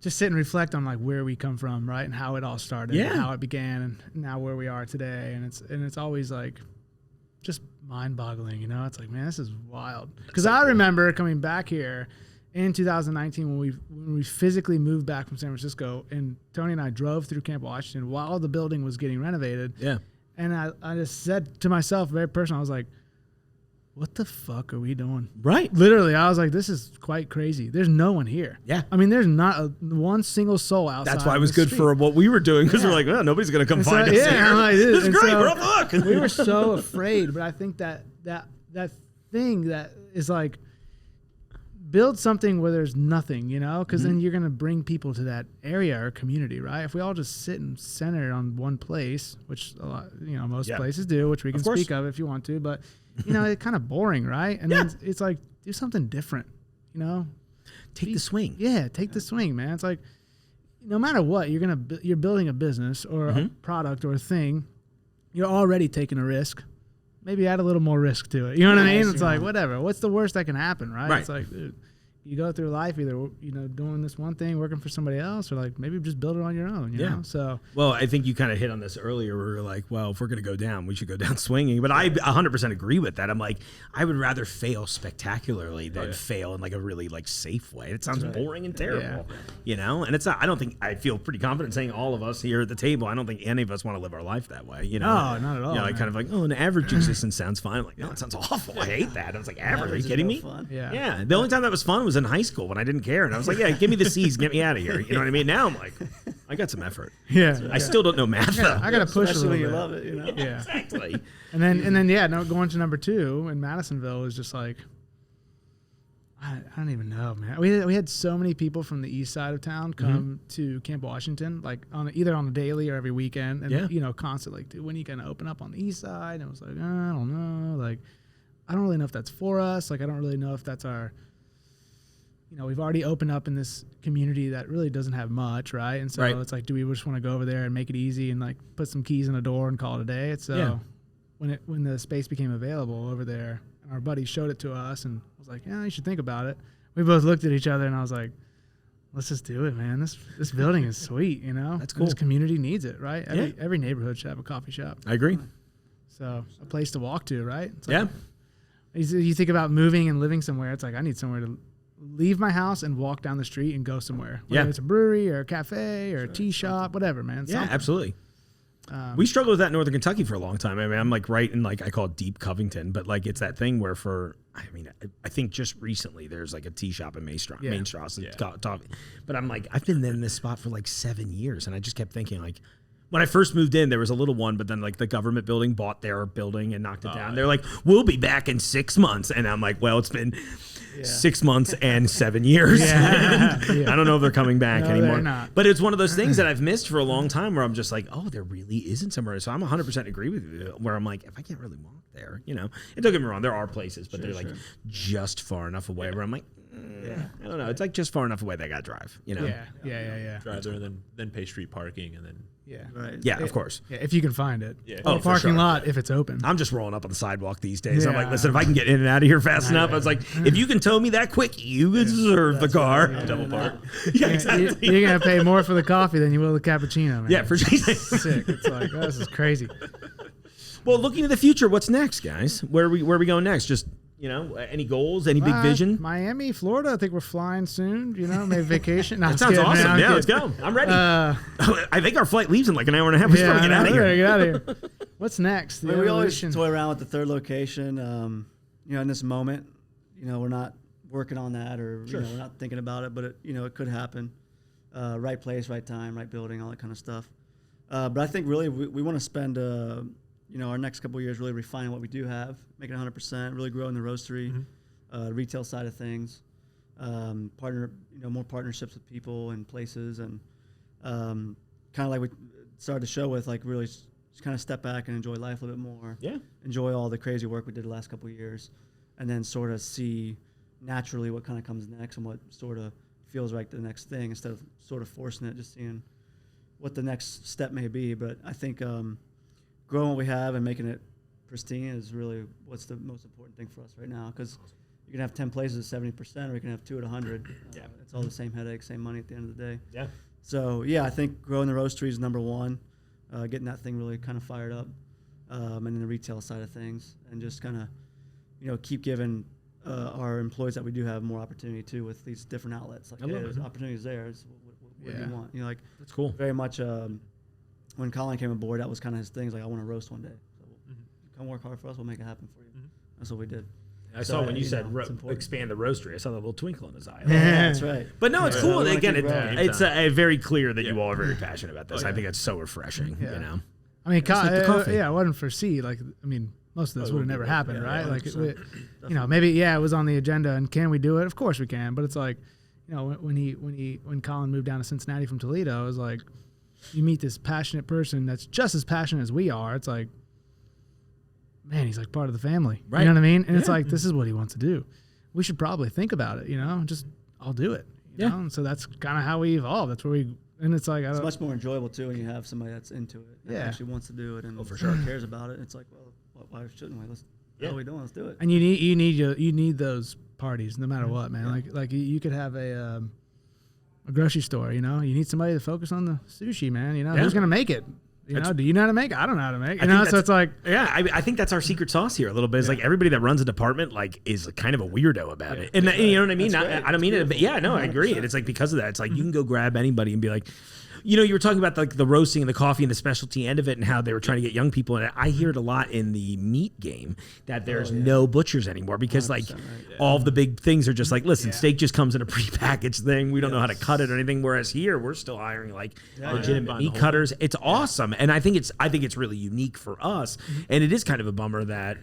just sit and reflect on like where we come from, right, and how it all started, Yeah. and how it began, and now where we are today. And it's always like just mind-boggling, you know. It's like, man, this is wild. Because I remember coming back here in 2019 when we physically moved back from San Francisco, and Tony and I drove through Camp Washington while the building was getting renovated. Yeah. And I just said to myself, very personal, I was like, what the fuck are we doing? Right. Literally, I was like, this is quite crazy. There's no one here. Yeah. I mean, there's not one single soul outside. That's why it on was the good street. for what we were doing, because we're like, well, nobody's going to come And so, find us yeah, here. I'm like, This is and great. so We're off the hook. We were so afraid, but I think that thing that is like, build something where there's nothing, you know, because then you're going to bring people to that area or community, right? If we all just sit and center on one place, which a lot, you know, most Yeah. places do, which we can course. speak of if you want to, but you know, it's kind of boring, right? And then it's like, do something different, you know? Take the swing. Yeah, take the swing, man. It's like, no matter what, you're building a business or a product or a thing, you're already taking a risk. Maybe add a little more risk to it. You know what I mean? It's like, whatever. What's the worst that can happen, right? Right. It's like, dude, you go through life either, you know, doing this one thing, working for somebody else, or like maybe just build it on your own, you know? So, Well, I think you kind of hit on this earlier where we were like, well, if we're going to go down, we should go down swinging. But I 100% agree with that. I'm like, I would rather fail spectacularly than fail in like a really like safe way. It sounds boring and terrible, you know? And it's not, I don't think, I feel pretty confident saying all of us here at the table, I don't think any of us want to live our life that way, you know? No, not at all, You know, like man. kind of like, oh, an average existence sounds fine. I'm like, no, it sounds awful. I hate that. I was like, average, are you kidding me? Fun. yeah. Yeah, the only time that was fun was in high school when I didn't care, and I was like, "Yeah, give me the C's, get me out of here." You know what I mean? Now I'm like, I got some effort. Yeah. I still don't know math though. I got to push a Especially little when bit. you love it, you know. Yeah. Exactly. And then yeah, no, going to number 2 in Madisonville is just like, I don't even know, man. We had so many people from the east side of town come to Camp Washington, like on either on a daily or every weekend, and you know, constantly, dude, when are you gonna open up on the east side? And it was like, I don't know, like, I don't really know if that's for us. Like, I don't really know if that's our, you know, we've already opened up in this community that really doesn't have much, right? And so it's like, do we just want to go over there and make it easy and like put some keys in a door and call it a day? And so when the space became available over there, and our buddy showed it to us and was like, yeah, you should think about it. We both looked at each other and I was like, let's just do it, man. This building is sweet, you know? That's And this cool. community needs it, right? Every neighborhood should have a coffee shop. I agree. So a place to walk to, right? It's Yeah. like, you think about moving and living somewhere, it's like, I need somewhere to leave my house and walk down the street and go somewhere. Whether it's a brewery or a cafe or a tea shop, whatever, man. Yeah, Something. absolutely. We struggled with that in Northern Kentucky for a long time. I mean, I'm like right in like, I call it deep Covington, but like it's that thing where I think just recently there's like a tea shop in Main Strasse. But I'm like, I've been in this spot for like 7 years, and I just kept thinking like, when I first moved in, there was a little one, but then like the government building bought their building and knocked it down. They're like, we'll be back in 6 months. And I'm like, well, it's been 6 months and 7 years. Yeah. I don't know if they're coming back No, anymore. they're not. But it's one of those things that I've missed for a long time where I'm just like, oh, there really isn't somewhere. So I'm 100% agree with you where I'm like, if I can't really walk there, you know, and don't get me wrong, there are places, but they're like just far enough away where I'm like, I don't know. It's like just far enough away they got to drive, you know? Yeah. Drive there and then pay street parking and then. Yeah. Right. Yeah, of course. Yeah, if you can find it. Yeah. Or Oh, a for parking sure. lot if it's open. I'm just rolling up on the sidewalk these days. I'm like, Yeah. listen, if I can get in and out of here fast enough, I was like, if you can tow me that quick, you deserve the car. Double park. Yeah, exactly. You're going to pay more for the coffee than you will the cappuccino, man. Yeah, for sure. Sick. It's like, oh, this is crazy. Well, looking to the future, what's next, guys? Where are we going next? Just, you know, any goals, any big vision? Miami, Florida. I think we're flying soon. You know, maybe vacation. No, That sounds awesome. Yeah, let's go. I'm ready. I think our flight leaves in like an hour and a half. We should probably get out of here. Get out of here. What's next? The We always evolution. toy around with the third location. You know, in this moment, you know, we're not working on that, or you know, we're not thinking about it, but it, you know, it could happen. Right place, right time, right building, all that kind of stuff. But I think really we want to spend, you know, our next couple of years really refining what we do have, making it 100%, really growing the roastery, retail side of things, more partnerships with people and places, and kind of like we started the show with, like really just kind of step back and enjoy life a little bit more. Yeah. Enjoy all the crazy work we did the last couple of years, and then sort of see naturally what kind of comes next and what sort of feels like the next thing, instead of sort of forcing it, just seeing what the next step may be. But I think growing what we have and making it pristine is really what's the most important thing for us right now, because you can have 10 places at 70%, or you can have 2 at 100. It's all the same headache, same money at the end of the day. Yeah. So yeah, I think growing the roastery is number one, getting that thing really kind of fired up, and then the retail side of things, and just kind of, you know, keep giving our employees that we do have more opportunity too with these different outlets. Like, hey, there's opportunities there. What do you want? You know, like, That's cool. very much when Colin came aboard, that was kind of his thing. He's like, I want to roast one day. So come work hard for us. We'll make it happen for you. That's what we did. I saw when you you said know, it's important. expand the roastery. I saw that little twinkle in his eye. Yeah, that's right. But no, it's Yeah. cool. We wanna Again, keep growing. it's very clear that you all are very passionate about this. I think that's so refreshing. Yeah. You know. I mean, like the coffee. yeah, it wasn't foreseen. Like, I mean, most of this would have never happened, right? yeah, Like, 100%. you know, maybe it was on the agenda, and can we do it? Of course we can. But it's like, you know, when Colin moved down to Cincinnati from Toledo, it was like, you meet this passionate person that's just as passionate as we are. It's like, man, he's like part of the family. Right. You know what I mean? And it's like, this is what he wants to do. We should probably think about it, you know, just I'll do it. You know? And so that's kind of how we evolve. That's where and it's like, It's much more enjoyable too when you have somebody that's into it, and Yeah. actually wants to do it, and for sure. cares about it. It's like, well, why shouldn't we? What are we doing? Let's do it. and you need those parties no matter what, man. Like you could have a grocery store, you know, you need somebody to focus on the sushi, man. You know, who's gonna make it? You know, do you know how to make it? I don't know how to make it. You know, so it's like, yeah, I think that's our secret sauce here a little bit. It's like everybody that runs a department like is kind of a weirdo about it, and you know what I mean. I don't mean it, but yeah, no, I agree. And it's like because of that, it's like you can go grab anybody and be like, you know, you were talking about like the roasting and the coffee and the specialty end of it, and how they were trying to get young people in it. I hear it a lot in the meat game that there's no butchers anymore because like all of the big things are just like, listen, steak just comes in a prepackaged thing. We don't know how to cut it or anything. Whereas here, we're still hiring like legitimate meat cutters. It's awesome, and I think it's really unique for us. And it is kind of a bummer that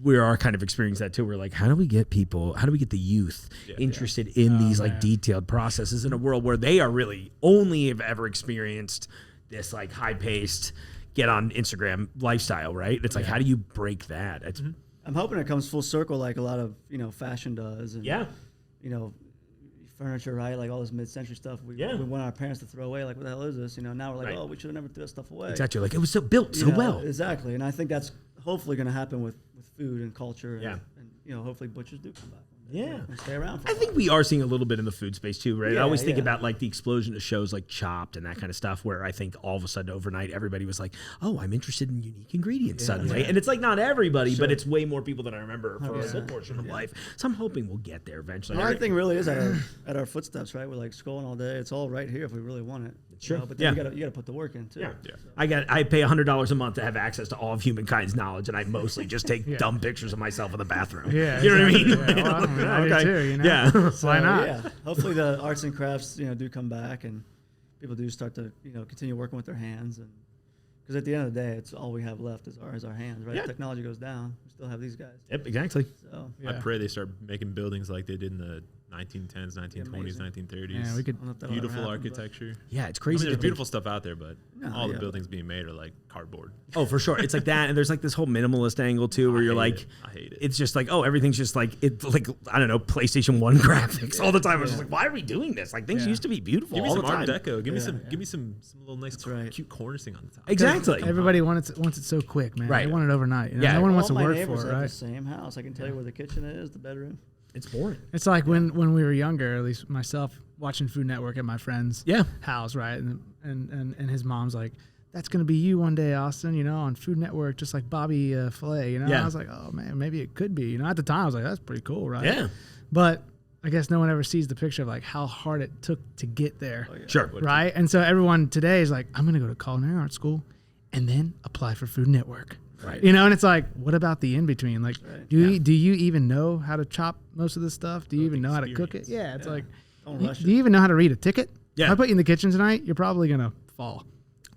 we are kind of experiencing that too. We're like, how do we get the youth interested in these like detailed processes in a world where they are really only have ever experienced this like high paced get on Instagram lifestyle, right? It's like, how do you break that? It's, I'm hoping it comes full circle, like a lot of, you know, fashion does, and you know, furniture, right? Like all this mid-century stuff. We want our parents to throw away. Like, what the hell is this? You know, now we're like, oh, we should have never threw that stuff away. exactly. Like it was built so You know, well. Exactly, and I think that's hopefully going to happen with food and culture. Yeah. And you know, hopefully butchers do come back. Yeah. And stay around for I think we are seeing a little bit in the food space too, right? I Yeah, always think yeah. about like the explosion of shows like Chopped and that kind of stuff, where I think all of a sudden overnight everybody was like, "Oh, I'm interested in unique ingredients suddenly," and it's like not everybody, but it's way more people than I remember for a good portion of life. So I'm hoping we'll get there eventually. Well, everything really is at our footsteps, right? We're like scrolling all day. It's all right here if we really want it. Sure. You know, but then Yeah. you gotta put the work in too. Yeah. I pay $100 a month to have access to all of humankind's knowledge, and I mostly just take dumb pictures of myself in the bathroom. Yeah, you know what I mean? exactly. Yeah, well, I do too, you know? Yeah. Why not? Yeah. Hopefully the arts and crafts, you know, do come back, and people do start to, you know, continue working with their hands, and because at the end of the day, it's all we have left is our hands, right? Yeah. If technology goes down, we still have these guys. Yep. Exactly. So I pray they start making buildings like they did in the 1910s, 1920s, amazing. 1930s. Yeah, we could. I don't know if that'll ever Beautiful happen, architecture. Yeah, it's I crazy. mean, there's to beautiful stuff out there, but all the yeah. buildings being made are like cardboard. Oh, for sure. It's like that, and there's like this whole minimalist angle too, where you're like, I hate it. it's just like, oh, everything's just like like I don't know, PlayStation 1 graphics all the time. I was just like, why are we doing this? Like things Yeah. used to be beautiful Give me all some the time. Art Deco. Give me some little nice right. cute cornicing on the top. Exactly. Everybody wants it so quick, man. Right. They want it overnight. You know? Yeah. No one wants to All my work neighbors for it, have right? the same house. I can tell you where the kitchen is, the bedroom. It's boring. It's like when we were younger, at least myself, watching Food Network at my friend's house, right? And his mom's like, that's going to be you one day, Austen, you know, on Food Network, just like Bobby Flay, you know? Yeah. I was like, oh, man, maybe it could be. You know, at the time, I was like, that's pretty cool, right? Yeah. But I guess no one ever sees the picture of like how hard it took to get there, Sure. right? And so everyone today is like, I'm going to go to culinary arts school and then apply for Food Network. Right. You know, and it's like, what about the in between? Like, do you even know how to chop most of this stuff? Do you even know how to cook it? Yeah, it's like, Don't do rush you even know how to read a ticket? Yeah. If I put you in the kitchen tonight, you're probably gonna fall.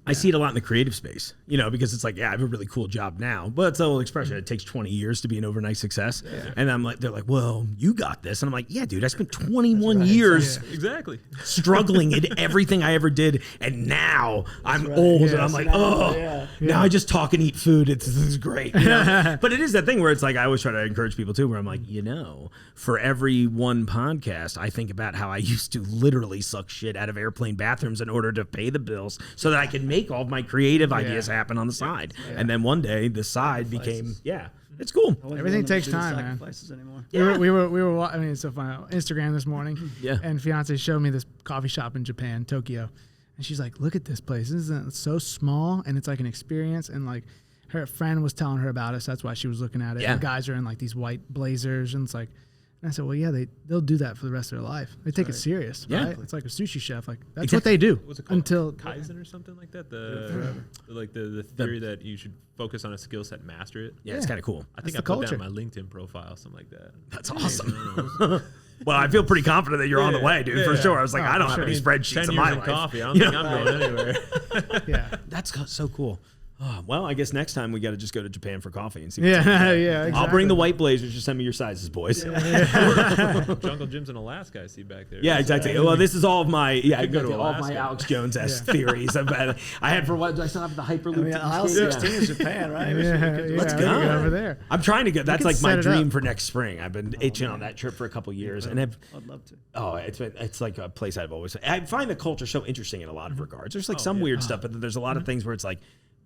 I see it a lot in the creative space, you know, because it's like, yeah, I have a really cool job now, but it's the old expression. It takes 20 years to be an overnight success. Yeah. And I'm like, they're like, well, you got this. And I'm like, yeah, dude, I spent 21 years Exactly. struggling in everything I ever did. And now I'm old and I'm like, now I just talk and eat food. This is great. You know? But it is that thing where it's like, I always try to encourage people too, where I'm like, you know, for every one podcast, I think about how I used to literally suck shit out of airplane bathrooms in order to pay the bills so that I could make all of my creative ideas happen on the side. And then one day the side became, it's cool. Everything takes time, man. Sacrifices anymore. We were I mean, it's so funny. On Instagram this morning, and fiance showed me this coffee shop in Japan, Tokyo, and she's like, "Look at this place. Isn't it so small? And it's like an experience." And like, her friend was telling her about it, so that's why she was looking at it. Yeah. The guys are in like these white blazers, and it's like, and I said, "Well, yeah, they'll do that for the rest of their life. They take it serious, right? It's like a sushi chef. Like that's what they do What's it called? until Kaizen or something like that. The theory that you should focus on a skill set, and master it. Yeah, it's kind of cool. I think the I put that culture. on my LinkedIn profile, something like that. That's awesome. Well, I feel pretty confident that you're on the way, dude, for sure. I was like, I don't have any spreadsheets 10 in years my in life. coffee. I don't think I'm going anywhere. yeah, That's so cool. Oh, well, I guess next time we got to just go to Japan for coffee and see. yeah, What's up. yeah. Exactly. I'll bring the white blazers. Just send me your sizes, boys. Jungle gyms in Alaska, I see back there. Yeah, exactly. Well, this is all of my go to all of my Alaska. Alex Jones-esque theories. I had for what? Do I still have the Hyperloop? I mean, aisle 16 is Japan, right? Let's go. over there. I'm trying to get. That's can like my set it dream up. for next spring. I've been itching on that trip for a couple years, and I'd love to. it's like a place I've always. I find the culture so interesting in a lot of regards. There's like some weird stuff, but then there's a lot of things where it's like,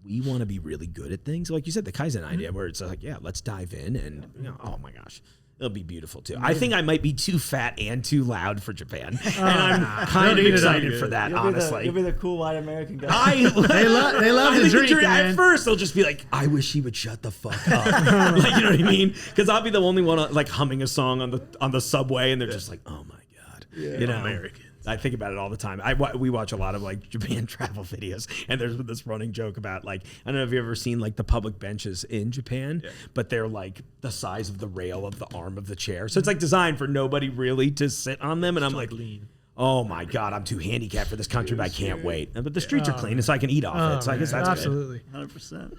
we want to be really good at things. Like you said, the Kaizen idea where it's like, yeah, let's dive in and, you know, oh my gosh, it'll be beautiful too. I think I might be too fat and too loud for Japan. And I'm kind of excited for that, honestly. You'll be the cool white American guy. They love the drink, man. At first, they'll just be like, I wish he would shut the fuck up. Like, you know what I mean? Because I'll be the only one like humming a song on the subway, and they're just like, oh my God. You know? Americans. I think about it all the time. We watch a lot of like Japan travel videos, and there's this running joke about like, I don't know if you've ever seen like the public benches in Japan, but they're like the size of the rail of the arm of the chair. So it's like designed for nobody really to sit on them. And I'm like, lean. oh my God, I'm too handicapped for this country, but I can't wait. But the streets are clean, so I can eat off it. So I guess that's good. absolutely. 100%.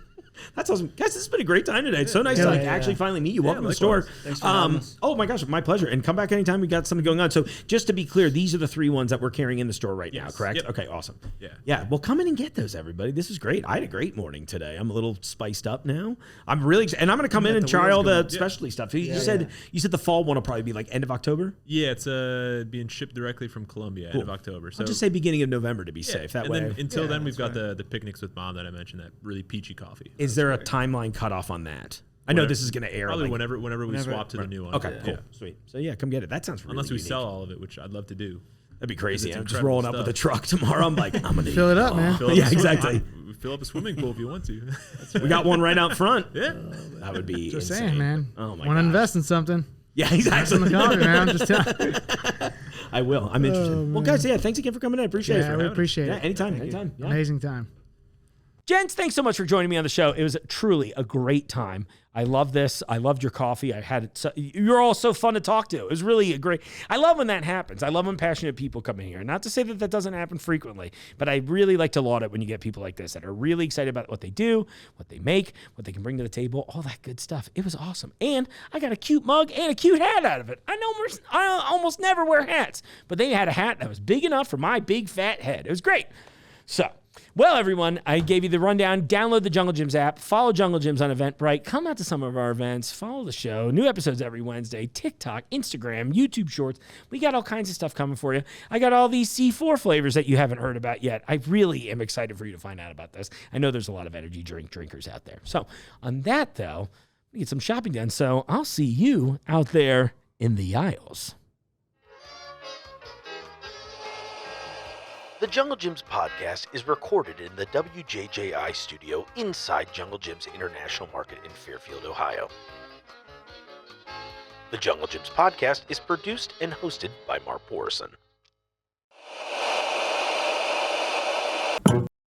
That's awesome. Guys, this has been a great time today. It's so nice to like actually finally meet you. Welcome to the store. Thanks for having us. Oh my gosh, my pleasure. And come back anytime we got something going on. So just to be clear, these are the 3 ones that we're carrying in the store right now, correct? Yep. Okay, awesome. Yeah. Yeah. Well, come in and get those, everybody. This is great. I had a great morning today. I'm a little spiced up now. I'm really and I'm gonna come in and try all the specialty stuff. You said the fall one will probably be like end of October? Yeah, it's being shipped directly from Colombia end of October. So I'll just say beginning of November to be safe. That and way. then, until then, we've got the picnics with Mom that I mentioned, that really peachy coffee. Is there a timeline cutoff on that? I know this is going to air. Probably like, whenever we swap to the new one. Okay, cool, Yeah. sweet. So yeah, come get it. That sounds really Unless we unique. sell all of it, which I'd love to do. That'd be crazy. It's I'm just incredible rolling up with a stuff. truck tomorrow. I'm like, I'm gonna Fill it up, man. Fill up Yeah, a swimming- exactly. Fill up a swimming pool if you want to. We got one right out front. Yeah. That would be Just insane. saying, man. Oh my Want to gosh. invest in something? Yeah, exactly. Some coffee, man. I'm just telling. I will. I'm interested. Well, guys, yeah, thanks again for coming in. I appreciate Yeah, it. we appreciate Yeah, it. anytime. Yeah. Amazing time. Gents, thanks so much for joining me on the show. It was truly a great time. I love this. I loved your coffee. I had it. You're all so fun to talk to. It was really a great. I love when that happens. I love when passionate people come in here. Not to say that that doesn't happen frequently, but I really like to laud it when you get people like this that are really excited about what they do, what they make, what they can bring to the table, all that good stuff. It was awesome. And I got a cute mug and a cute hat out of it. I almost never wear hats, but they had a hat that was big enough for my big fat head. It was great. So, well, everyone, I gave you the rundown. Download the Jungle Gyms app. Follow Jungle Gyms on Eventbrite. Come out to some of our events. Follow the show. New episodes every Wednesday. TikTok, Instagram, YouTube Shorts. We got all kinds of stuff coming for you. I got all these C4 flavors that you haven't heard about yet. I really am excited for you to find out about this. I know there's a lot of energy drink drinkers out there. So on that, though, we get some shopping done. So I'll see you out there in the aisles. The Jungle Gyms podcast is recorded in the WJJI studio inside Jungle Gyms International Market in Fairfield, Ohio. The Jungle Gyms podcast is produced and hosted by Mark Borison.